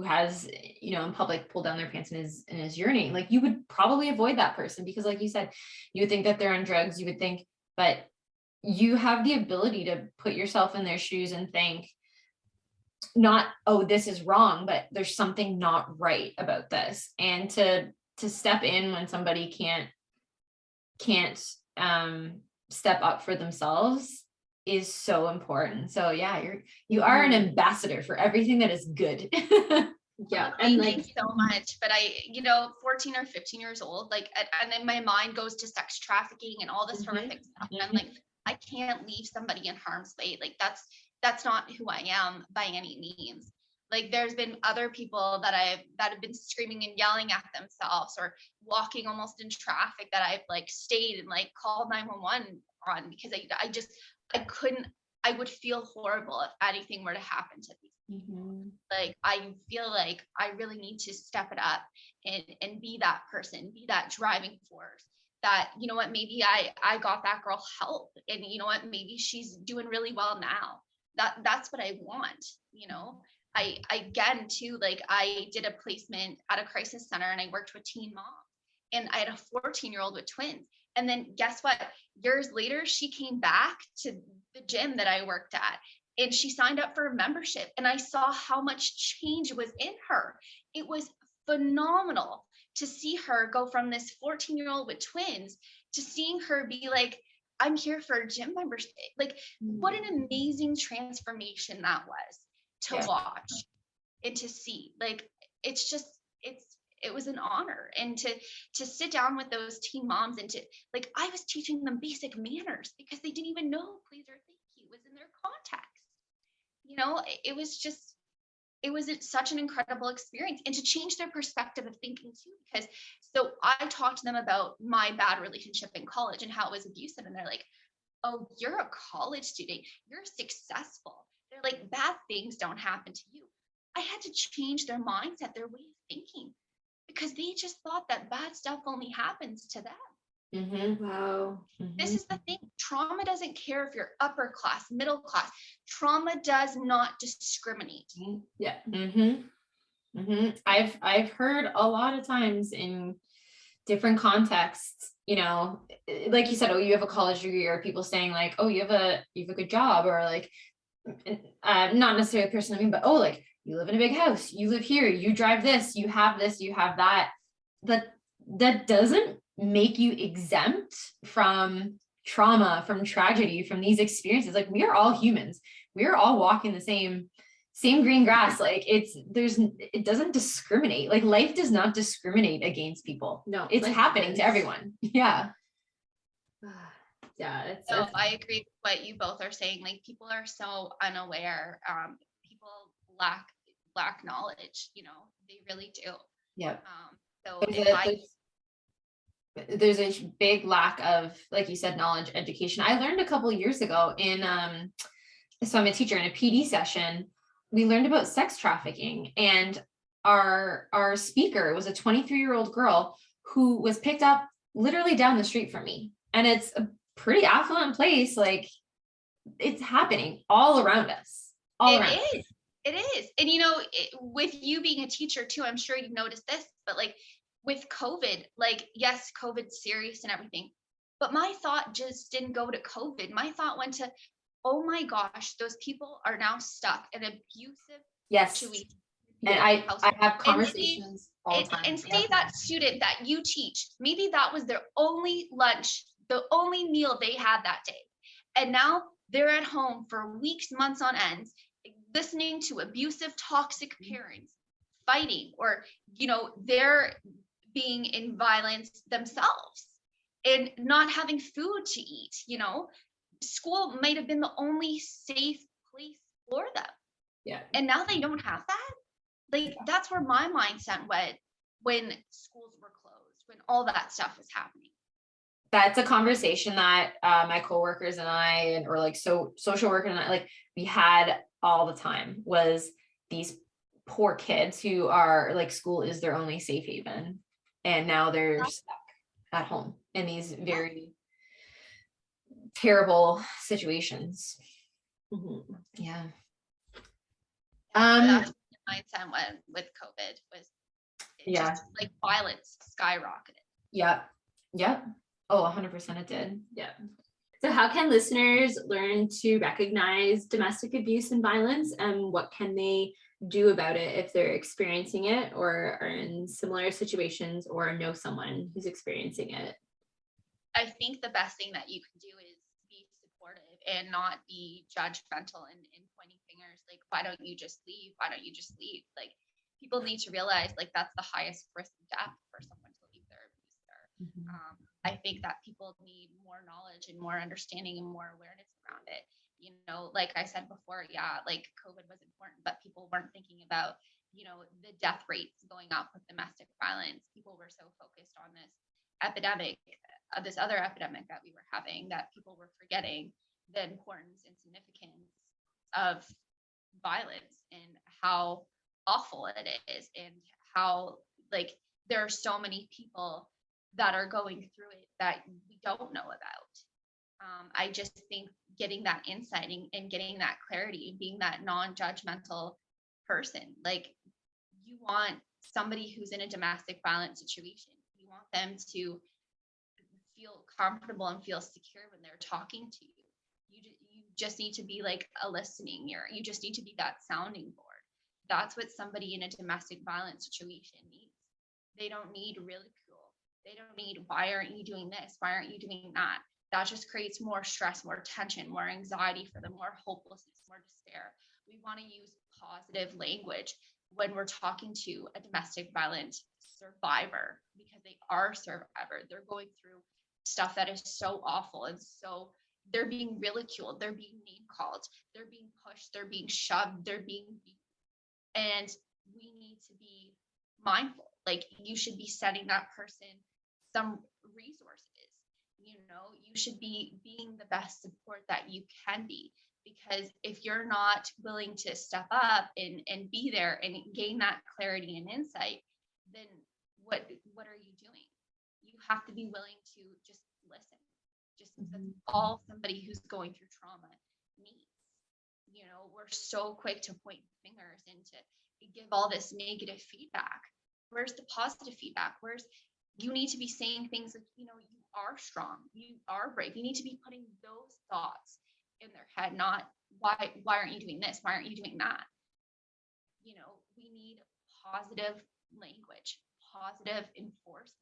Speaker 3: has, you know, in public pulled down their pants and is urinating? Like, you would probably avoid that person because, like you said, you would think that they're on drugs, you would think, but you have the ability to put yourself in their shoes and think, not, oh, this is wrong, but there's something not right about this. And to step in when somebody can't step up for themselves is so important. So yeah, you are an ambassador for everything that is good.
Speaker 4: Yeah.
Speaker 2: And thank you so much. But 14 or 15 years old, like, and then my mind goes to sex trafficking and all this horrific stuff. And I'm like, I can't leave somebody in harm's way. Like, that's not who I am by any means. Like, there's been other people that have been screaming and yelling at themselves, or walking almost in traffic, that I've like stayed and like called 911 on, because I would feel horrible if anything were to happen to these people. Like, I feel like I really need to step it up and be that person, be that driving force. That, you know what, maybe I got that girl help, and you know what, maybe she's doing really well now. That's what I want, you know. I again too, like, I did a placement at a crisis center, and I worked with teen moms, and I had a 14-year-old with twins. And then guess what? Years later, she came back to the gym that I worked at, and she signed up for a membership, and I saw how much change was in her. It was phenomenal to see her go from this 14-year-old with twins to seeing her be like, I'm here for a gym membership. Like, what an amazing transformation that was to watch and to see. Like, it's just, it was an honor. And to sit down with those teen moms, and to, like, I was teaching them basic manners because they didn't even know please or thank you was in their context. You know, it was such an incredible experience, and to change their perspective of thinking too, because so I talked to them about my bad relationship in college and how it was abusive, and they're like, oh, you're a college student, you're successful. They're like, bad things don't happen to you. I had to change their mindset, their way of thinking, because they just thought that bad stuff only happens to them.
Speaker 4: Wow.
Speaker 2: This is the thing. Trauma doesn't care if you're upper class, middle class. Trauma does not discriminate.
Speaker 3: Yeah. I've heard a lot of times in different contexts, you know, like you said, oh, you have a college degree, or people saying like, oh, you have a good job, or like, not necessarily a person living, but oh, like, you live in a big house, you live here, you drive this, you have that. That doesn't make you exempt from trauma, from tragedy, from these experiences. Like, we are all humans. We are all walking the same green grass. Like, it doesn't discriminate. Like, life does not discriminate against people.
Speaker 4: No,
Speaker 3: it's happening to everyone. Yeah.
Speaker 4: Yeah.
Speaker 2: So I agree with what you both are saying. Like, people are so unaware. People lack knowledge, you know, they really do.
Speaker 3: Yeah.
Speaker 2: So
Speaker 3: there's a big lack of, like you said, knowledge, education. I learned a couple of years ago so I'm a teacher, in a PD session, we learned about sex trafficking, and our speaker was a 23-year-old girl who was picked up literally down the street from me. And it's a pretty affluent place. Like, it's happening all around us.
Speaker 2: It is. And, you know, with you being a teacher too, I'm sure you've noticed this, but like with COVID, like, yes, COVID's serious and everything, but my thought just didn't go to COVID. My thought went to, oh my gosh, those people are now stuck in abusive situations.
Speaker 3: And I have conversations all the time.
Speaker 2: And say that student that you teach, maybe that was their only lunch, the only meal they had that day. And now they're at home for weeks, months on end, listening to abusive, toxic parents fighting, or, you know, they're being in violence themselves and not having food to eat. You know, school might have been the only safe place for them.
Speaker 3: Yeah.
Speaker 2: And now they don't have that. Like, that's where my mindset went when schools were closed, when all that stuff was happening.
Speaker 3: That's a conversation that my coworkers and I, or like social worker and I, like we had all the time, was these poor kids who are like, school is their only safe haven, and now they're stuck at home in these very terrible situations.
Speaker 4: Mhm.
Speaker 3: Yeah.
Speaker 2: That's the mindset when with COVID was it
Speaker 3: Yeah.
Speaker 2: just like violence skyrocketed.
Speaker 3: Yeah. Yeah. Oh, 100% it did.
Speaker 4: Yeah. So how can listeners learn to recognize domestic abuse and violence, and what can they do about it if they're experiencing it or are in similar situations or know someone who's experiencing it?
Speaker 2: I think the best thing that you can do is be supportive and not be judgmental and pointing fingers like, why don't you just leave? Why don't you just leave? Like, people need to realize like that's the highest risk of death for someone to leave their abuser. I think that people need more knowledge and more understanding and more awareness around it. You know, like I said before, yeah, like COVID was important, but people weren't thinking about, you know, the death rates going up with domestic violence. People were so focused on this epidemic, this other epidemic that we were having, that people were forgetting the importance and significance of violence and how awful it is, and how like there are so many people that are going through it that we don't know about. I just think getting that insight and getting that clarity and being that non-judgmental person, like, you want somebody who's in a domestic violence situation, you want them to feel comfortable and feel secure when they're talking to you. You just need to be like a listening ear. You just need to be that sounding board. That's what somebody in a domestic violence situation needs. They don't need ridicule. They don't need, why aren't you doing this? Why aren't you doing that? That just creates more stress, more tension, more anxiety for them, more hopelessness, more despair. We want to use positive language when we're talking to a domestic violence survivor, because they are a survivor. They're going through stuff that is so awful, and so they're being ridiculed, they're being name called, they're being pushed, they're being shoved, they're being beaten. And we need to be mindful. Like, you should be sending that person some resources. You know, you should be being the best support that you can be, because if you're not willing to step up and be there and gain that clarity and insight, then what are you doing? You have to be willing to just listen. Just that's all somebody who's going through trauma needs. You know, we're so quick to point fingers and to give all this negative feedback. Where's the positive feedback? Where's, you need to be saying things like, you know, you are strong, you are brave. You need to be putting those thoughts in their head, not why aren't you doing this? Why aren't you doing that? You know, we need positive language, positive enforcement,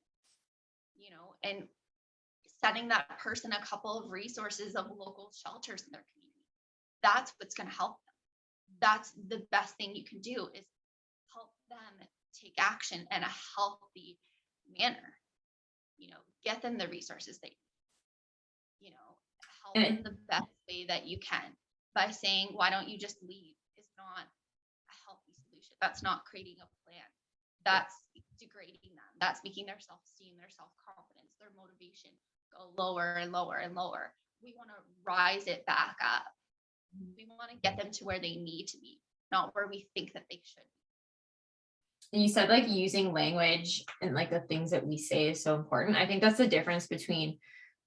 Speaker 2: you know, and sending that person a couple of resources of local shelters in their community. That's what's going to help them. That's the best thing you can do, is help them take action in a healthy manner. You know, get them the resources they need. You know, help them the best way that you can by saying, why don't you just leave, is not a healthy solution. That's not creating a plan. That's degrading them. That's making their self-esteem, their self-confidence, their motivation go lower and lower and lower. We want to rise it back up. We want to get them to where they need to be, not where we think that they should be.
Speaker 3: And you said like using language and like the things that we say is so important. I think that's the difference between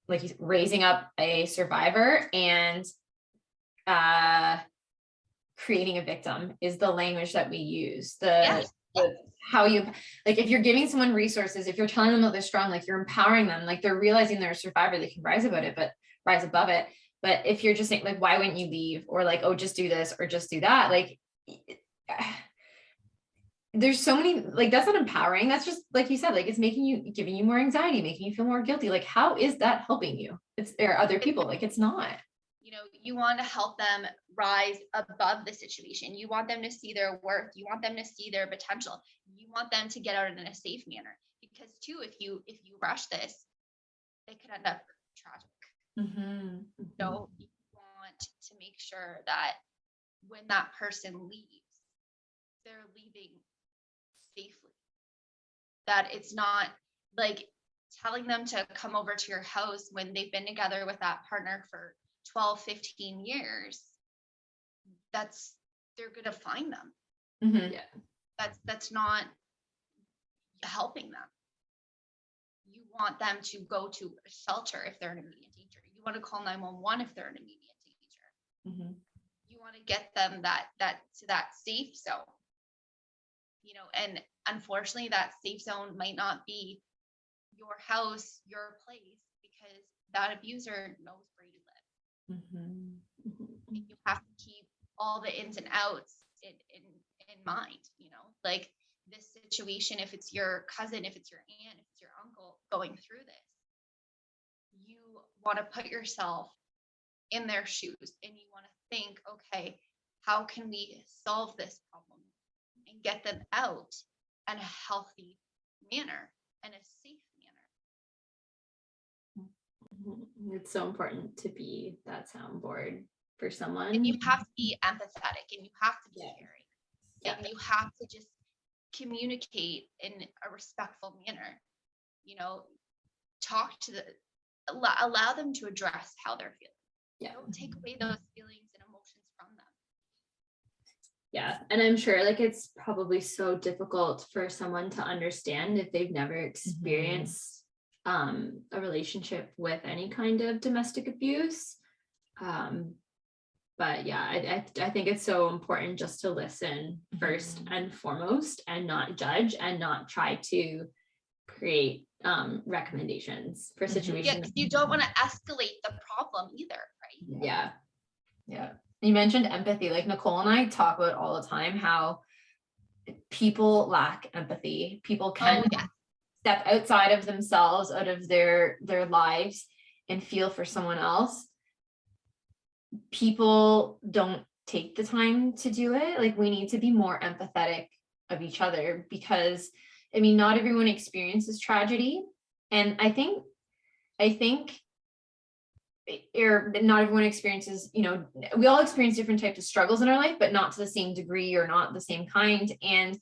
Speaker 3: like raising up a survivor and creating a victim, is the language that we use. How you, like, if you're giving someone resources, if you're telling them that they're strong, like you're empowering them, like they're realizing they're a survivor, they can rise above it. But if you're just saying like, why wouldn't you leave? Or like, oh, just do this or just do that. Like, there's so many, like, that's not empowering. That's just, like you said, like, it's giving you more anxiety, making you feel more guilty. Like, how is that helping you? There are other people, like, it's not.
Speaker 2: You know, you want to help them rise above the situation. You want them to see their worth. You want them to see their potential. You want them to get out in a safe manner. Because too, if you rush this, it could end up tragic. So you want to make sure that when that person leaves, they're leaving safely. That it's not like, telling them to come over to your house when they've been together with that partner for 12, 15 years, they're going to find them.
Speaker 3: Mm-hmm.
Speaker 4: Yeah.
Speaker 2: That's not helping them. You want them to go to a shelter if they're in immediate danger. You want to call 911 if they're in immediate danger.
Speaker 3: Mm-hmm.
Speaker 2: You want to get them to that safe zone, and unfortunately that safe zone might not be your house, your place, because that abuser knows where you live.
Speaker 3: Mm-hmm.
Speaker 2: You have to keep all the ins and outs in mind, like this situation, if it's your cousin, if it's your aunt, if it's your uncle going through this, you want to put yourself in their shoes and you want to think, okay, how can we solve this problem and get them out in a healthy manner and a safe manner.
Speaker 4: It's so important to be that soundboard for someone.
Speaker 2: And you have to be empathetic and you have to be caring.
Speaker 3: Yeah.
Speaker 2: And you have to just communicate in a respectful manner. Talk to allow them to address how they're feeling.
Speaker 4: Yeah.
Speaker 2: Don't take away those feelings and emotions from them.
Speaker 4: Yeah. And I'm sure like it's probably so difficult for someone to understand if they've never experienced a relationship with any kind of domestic abuse. But yeah, I think it's so important just to listen first and foremost and not judge and not try to create recommendations for situations.
Speaker 2: Yeah, you don't want to escalate the problem either, right?
Speaker 3: Yeah. Yeah. You mentioned empathy. Like Nicole and I talk about all the time how people lack empathy. People can step outside of themselves, out of their lives, and feel for someone else. People don't take the time to do it. Like we need to be more empathetic of each other because not everyone experiences tragedy. And I think not everyone experiences, we all experience different types of struggles in our life, but not to the same degree or not the same kind. And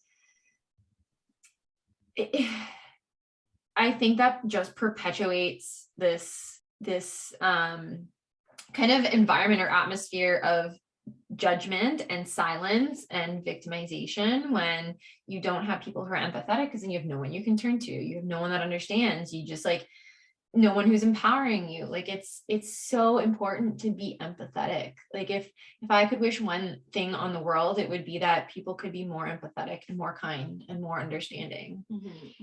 Speaker 3: I think that just perpetuates this kind of environment or atmosphere of judgment and silence and victimization when you don't have people who are empathetic, because then you have no one you can turn to. You have no one that understands. You just no one who's empowering you. Like it's so important to be empathetic. Like if I could wish one thing on the world, it would be that people could be more empathetic and more kind and more understanding.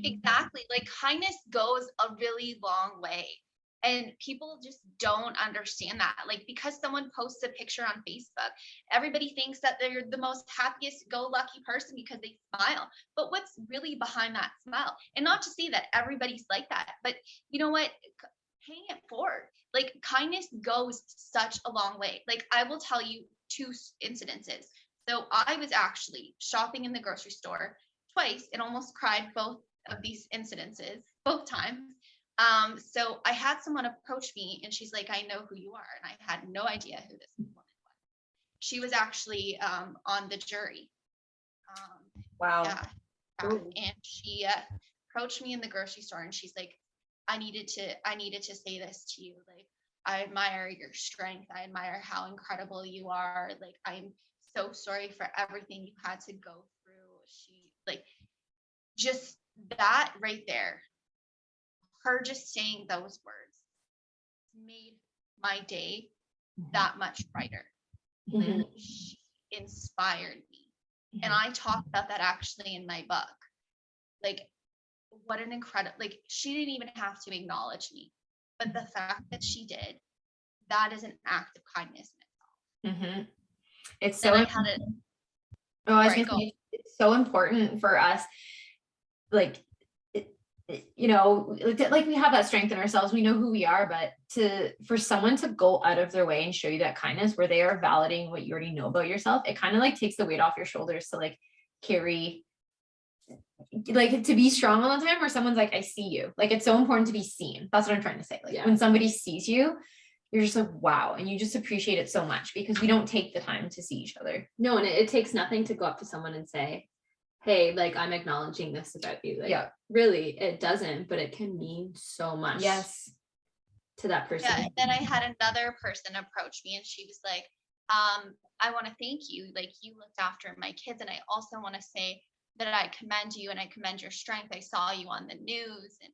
Speaker 2: Exactly. Like kindness goes a really long way. And people just don't understand that. Like because someone posts a picture on Facebook, everybody thinks that they're the most happiest go lucky person because they smile. But what's really behind that smile? And not to say that everybody's like that, but you know what? Paying it forward. Like kindness goes such a long way. Like I will tell you 2 incidences. So I was actually shopping in the grocery store twice and almost cried both of these incidences, both times. So I had someone approach me and she's like, I know who you are. And I had no idea who this woman was. She was actually on the jury.
Speaker 3: Wow.
Speaker 2: Yeah. And she approached me in the grocery store and she's like, I needed to say this to you. Like, I admire your strength. I admire how incredible you are. Like, I'm so sorry for everything you had to go through. She just that right there. Her just saying those words made my day that much brighter. She inspired me. And I talk about that actually in my book. Like, what an incredible, she didn't even have to acknowledge me. But the fact that she did, that is an act of kindness in itself.
Speaker 3: It's so it's so important for us. We have that strength in ourselves, we know who we are, but for someone to go out of their way and show you that kindness where they are validating what you already know about yourself, it kind of takes the weight off your shoulders to carry, to be strong all the time, where someone's like, I see you. It's so important to be seen. That's what I'm trying to say. When somebody sees you, you're just like, wow. And you just appreciate it so much because we don't take the time to see each other.
Speaker 4: No, and it takes nothing to go up to someone and say, hey, like I'm acknowledging this about you. Like,
Speaker 3: Yeah.
Speaker 4: really, it doesn't, but it can mean so much
Speaker 3: Yes.
Speaker 4: to that person.
Speaker 2: Yeah. And then I had another person approach me and she was like, I want to thank you. Like, you looked after my kids. And I also want to say that I commend you and I commend your strength. I saw you on the news and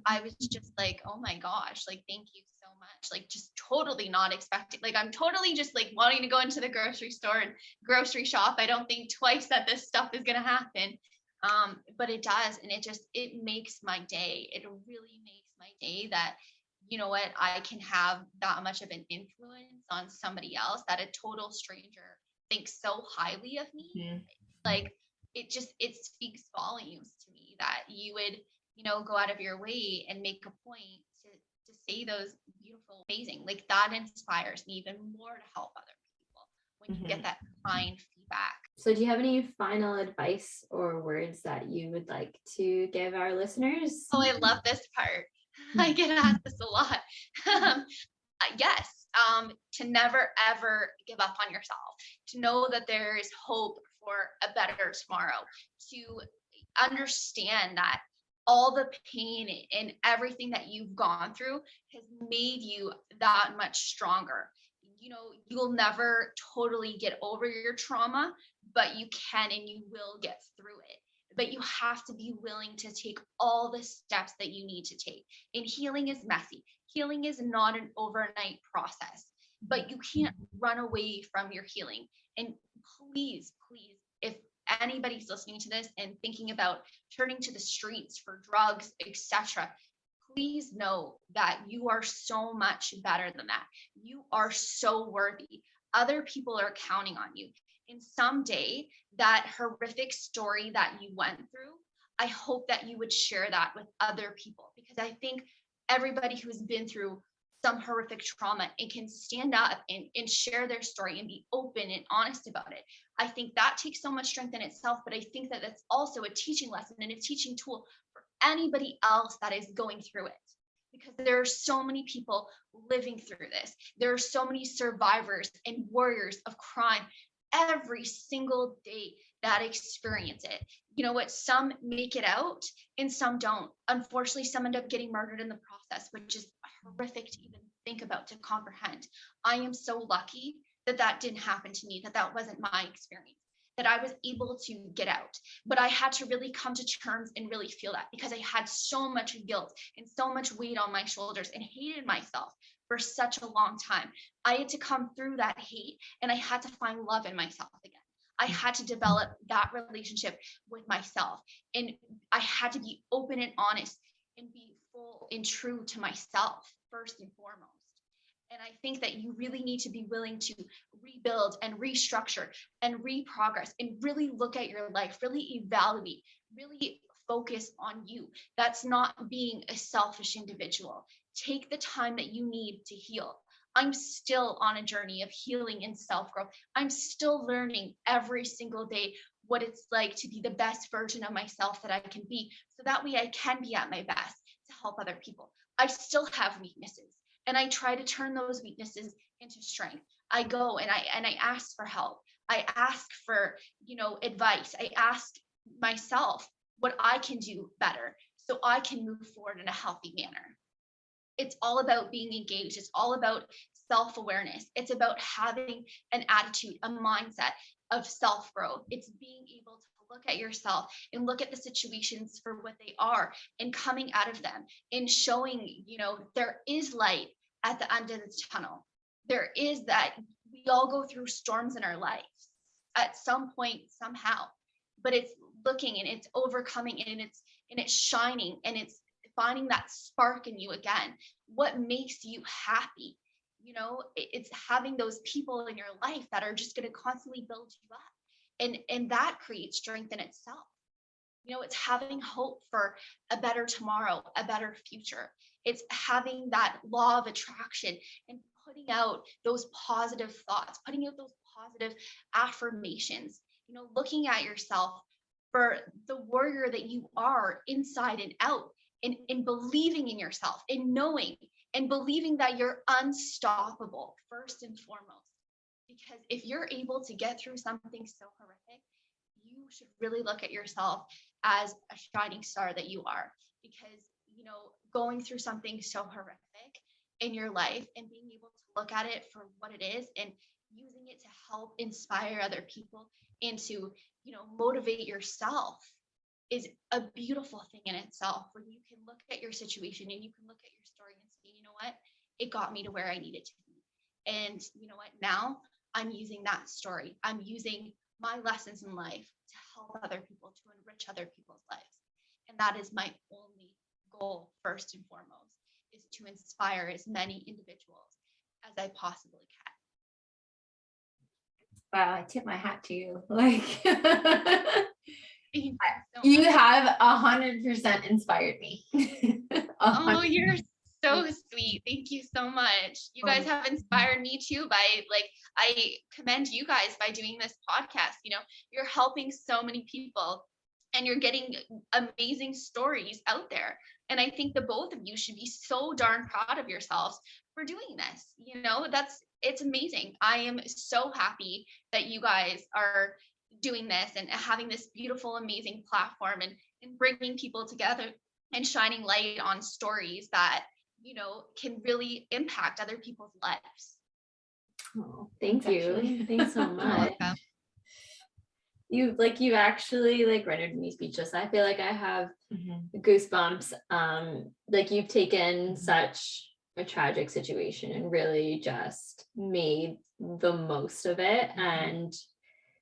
Speaker 2: I was just like, oh my gosh, like, thank you so much. Like, just totally not expecting, like, I'm totally just like wanting to go into the grocery store and grocery shop. I don't think twice that this stuff is going to happen. But it does. And it makes my day. It really makes my day that, you know what, I can have that much of an influence on somebody else, that a total stranger thinks so highly of me.
Speaker 3: Mhm.
Speaker 2: Like, it speaks volumes to me that you would, go out of your way and make a point to say those beautiful, amazing, like, that inspires me even more to help other people when you get that kind feedback.
Speaker 4: So do you have any final advice or words that you would like to give our listeners?
Speaker 2: Oh, I love this part. I get asked this a lot. Yes, to never ever give up on yourself, to know that there is hope for a better tomorrow, to understand that all the pain and everything that you've gone through has made you that much stronger. You'll never totally get over your trauma, but you can and you will get through it. But you have to be willing to take all the steps that you need to take. And healing is messy. Healing is not an overnight process, but you can't run away from your healing. And please, please, if anybody's listening to this and thinking about turning to the streets for drugs, etc., please know that you are so much better than that. You are so worthy. Other people are counting on you. And someday, that horrific story that you went through, I hope that you would share that with other people, because I think everybody who's been through some horrific trauma and can stand up and share their story and be open and honest about it, I think that takes so much strength in itself. But I think that that's also a teaching lesson and a teaching tool for anybody else that is going through it, because there are so many people living through this. There are so many survivors and warriors of crime every single day that experience it. You know what? Some make it out and some don't. Unfortunately, some end up getting murdered in the process, which is horrific to even think about, to comprehend. I am so lucky that that didn't happen to me, that wasn't my experience, that I was able to get out. But I had to really come to terms and really feel that, because I had so much guilt and so much weight on my shoulders and hated myself for such a long time. I had to come through that hate and I had to find love in myself again. I had to develop that relationship with myself, and I had to be open and honest and be full and true to myself first and foremost. And I think that you really need to be willing to rebuild and restructure and reprogress and really look at your life, really evaluate, really focus on you. That's not being a selfish individual. Take the time that you need to heal. I'm still on a journey of healing and self-growth. I'm still learning every single day what it's like to be the best version of myself that I can be, so that way I can be at my best to help other people. I still have weaknesses, and I try to turn those weaknesses into strength. I go and I ask for help. I ask for, advice. I ask myself what I can do better so I can move forward in a healthy manner. It's all about being engaged. It's all about self-awareness. It's about having an attitude, a mindset of self-growth. It's being able to look at yourself and look at the situations for what they are and coming out of them and showing, there is light at the end of the tunnel. There is that. We all go through storms in our lives at some point, somehow, but it's looking and it's overcoming and it's shining and it's finding that spark in you again. What makes you happy? It's having those people in your life that are just going to constantly build you up. And that creates strength in itself. It's having hope for a better tomorrow, a better future. It's having that law of attraction and putting out those positive thoughts, putting out those positive affirmations, looking at yourself for the warrior that you are inside and out, and believing in yourself and knowing and believing that you're unstoppable first and foremost. Because if you're able to get through something so horrific, you you should really look at yourself as a shining star that you are, because, going through something so horrific in your life and being able to look at it for what it is and using it to help inspire other people and to, motivate yourself is a beautiful thing in itself, where you can look at your situation and you can look at your story and say, you know what, it got me to where I needed to be. And you know what, now I'm using that story. I'm using my lessons in life to help other people, to enrich other people's lives. And that is my only goal, first and foremost, is to inspire as many individuals as I possibly can.
Speaker 3: Wow, I tip my hat to you. Like,
Speaker 2: Thank
Speaker 3: you
Speaker 2: so much.
Speaker 3: have 100% inspired me.
Speaker 2: Oh, you're so sweet. Thank you so much. You guys have inspired me too I commend you guys by doing this podcast. You're helping so many people and you're getting amazing stories out there. And I think the both of you should be so darn proud of yourselves for doing this. It's amazing. I am so happy that you guys are doing this and having this beautiful, amazing platform and bringing people together and shining light on stories that, can really impact other people's lives.
Speaker 4: Oh, thank you. Thanks so
Speaker 2: You're
Speaker 4: much.
Speaker 2: welcome.
Speaker 4: You actually rendered me speechless. I feel like I have goosebumps. You've taken such a tragic situation and really just made the most of it. And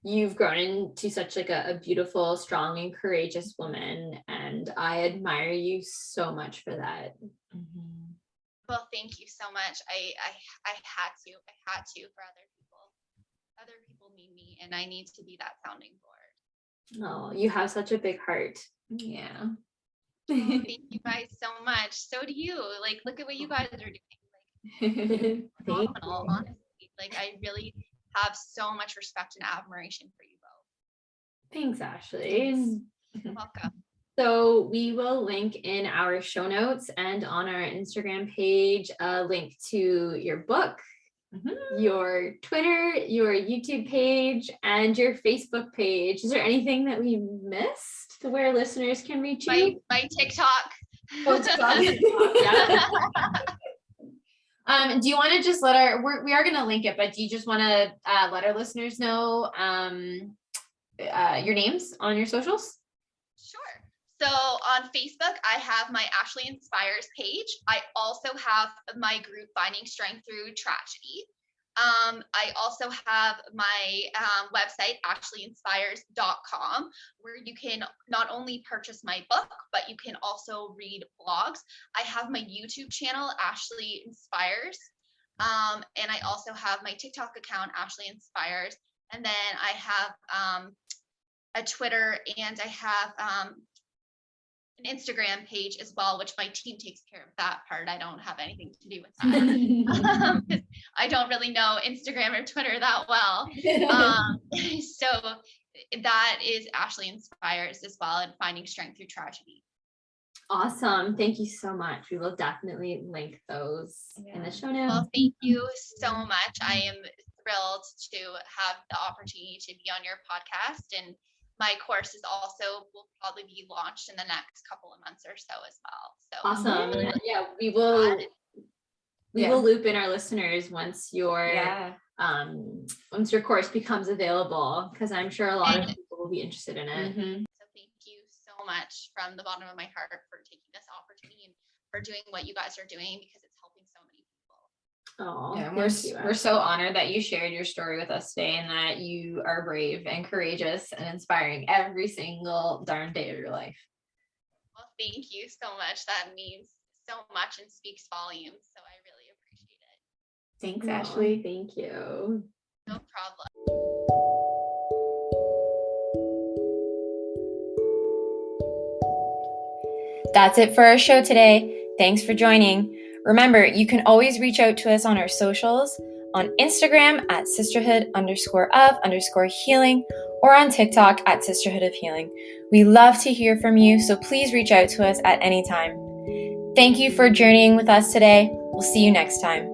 Speaker 4: you've grown into such a beautiful, strong, and courageous woman. And I admire you so much for that.
Speaker 2: Well, thank you so much. I had to for other people. Other people need me, and I need to be that sounding board.
Speaker 4: Oh, you have such a big heart.
Speaker 3: Yeah.
Speaker 2: Thank you guys so much. So do you. Look at what you guys are doing. Phenomenal, honestly. I really have so much respect and admiration for you both.
Speaker 4: Thanks, Ashley.
Speaker 2: You're welcome.
Speaker 4: So we will link in our show notes and on our Instagram page a link to your book, your Twitter, your YouTube page, and your Facebook page. Is there anything that we missed where listeners can reach you?
Speaker 2: My TikTok.
Speaker 3: Oh, TikTok.
Speaker 4: Yeah.
Speaker 3: Do you want to just we are going to link it, but do you just want to let our listeners know your names on your socials?
Speaker 2: Sure. So on Facebook, I have my Ashley Inspires page. I also have my group Finding Strength Through Tragedy. I also have my website, ashleyinspires.com, where you can not only purchase my book, but you can also read blogs. I have my YouTube channel, Ashley Inspires. And I also have my TikTok account, Ashley Inspires. And then I have a Twitter, and I have an Instagram page as well, which my team takes care of that part. I don't have anything to do with that. I don't really know Instagram or Twitter that well. So that is Ashley Inspires as well, and Finding Strength Through Tragedy.
Speaker 4: Awesome. Thank you so much. We will definitely link those in the show notes.
Speaker 2: Well, thank you so much. I am thrilled to have the opportunity to be on your podcast, and my course is also will probably be launched in the next couple of months or so as well. So
Speaker 4: awesome. Yeah, we will loop in our listeners once your course becomes available, because I'm sure a lot of people will be interested in it.
Speaker 2: So thank you so much from the bottom of my heart for taking this opportunity and for doing what you guys are doing, because it's helping so many people.
Speaker 4: Oh,
Speaker 3: yeah, we're so honored that you shared your story with us today, and that you are brave and courageous and inspiring every single darn day of your life.
Speaker 2: Well, thank you so much. That means so much and speaks volumes. So I really appreciate it.
Speaker 3: Thanks, Ashley.
Speaker 4: Thank you.
Speaker 2: No problem.
Speaker 1: That's it for our show today. Thanks for joining. Remember, you can always reach out to us on our socials, on Instagram at sisterhood_of_healing, or on TikTok at Sisterhood of Healing. We love to hear from you, so please reach out to us at any time. Thank you for journeying with us today. We'll see you next time.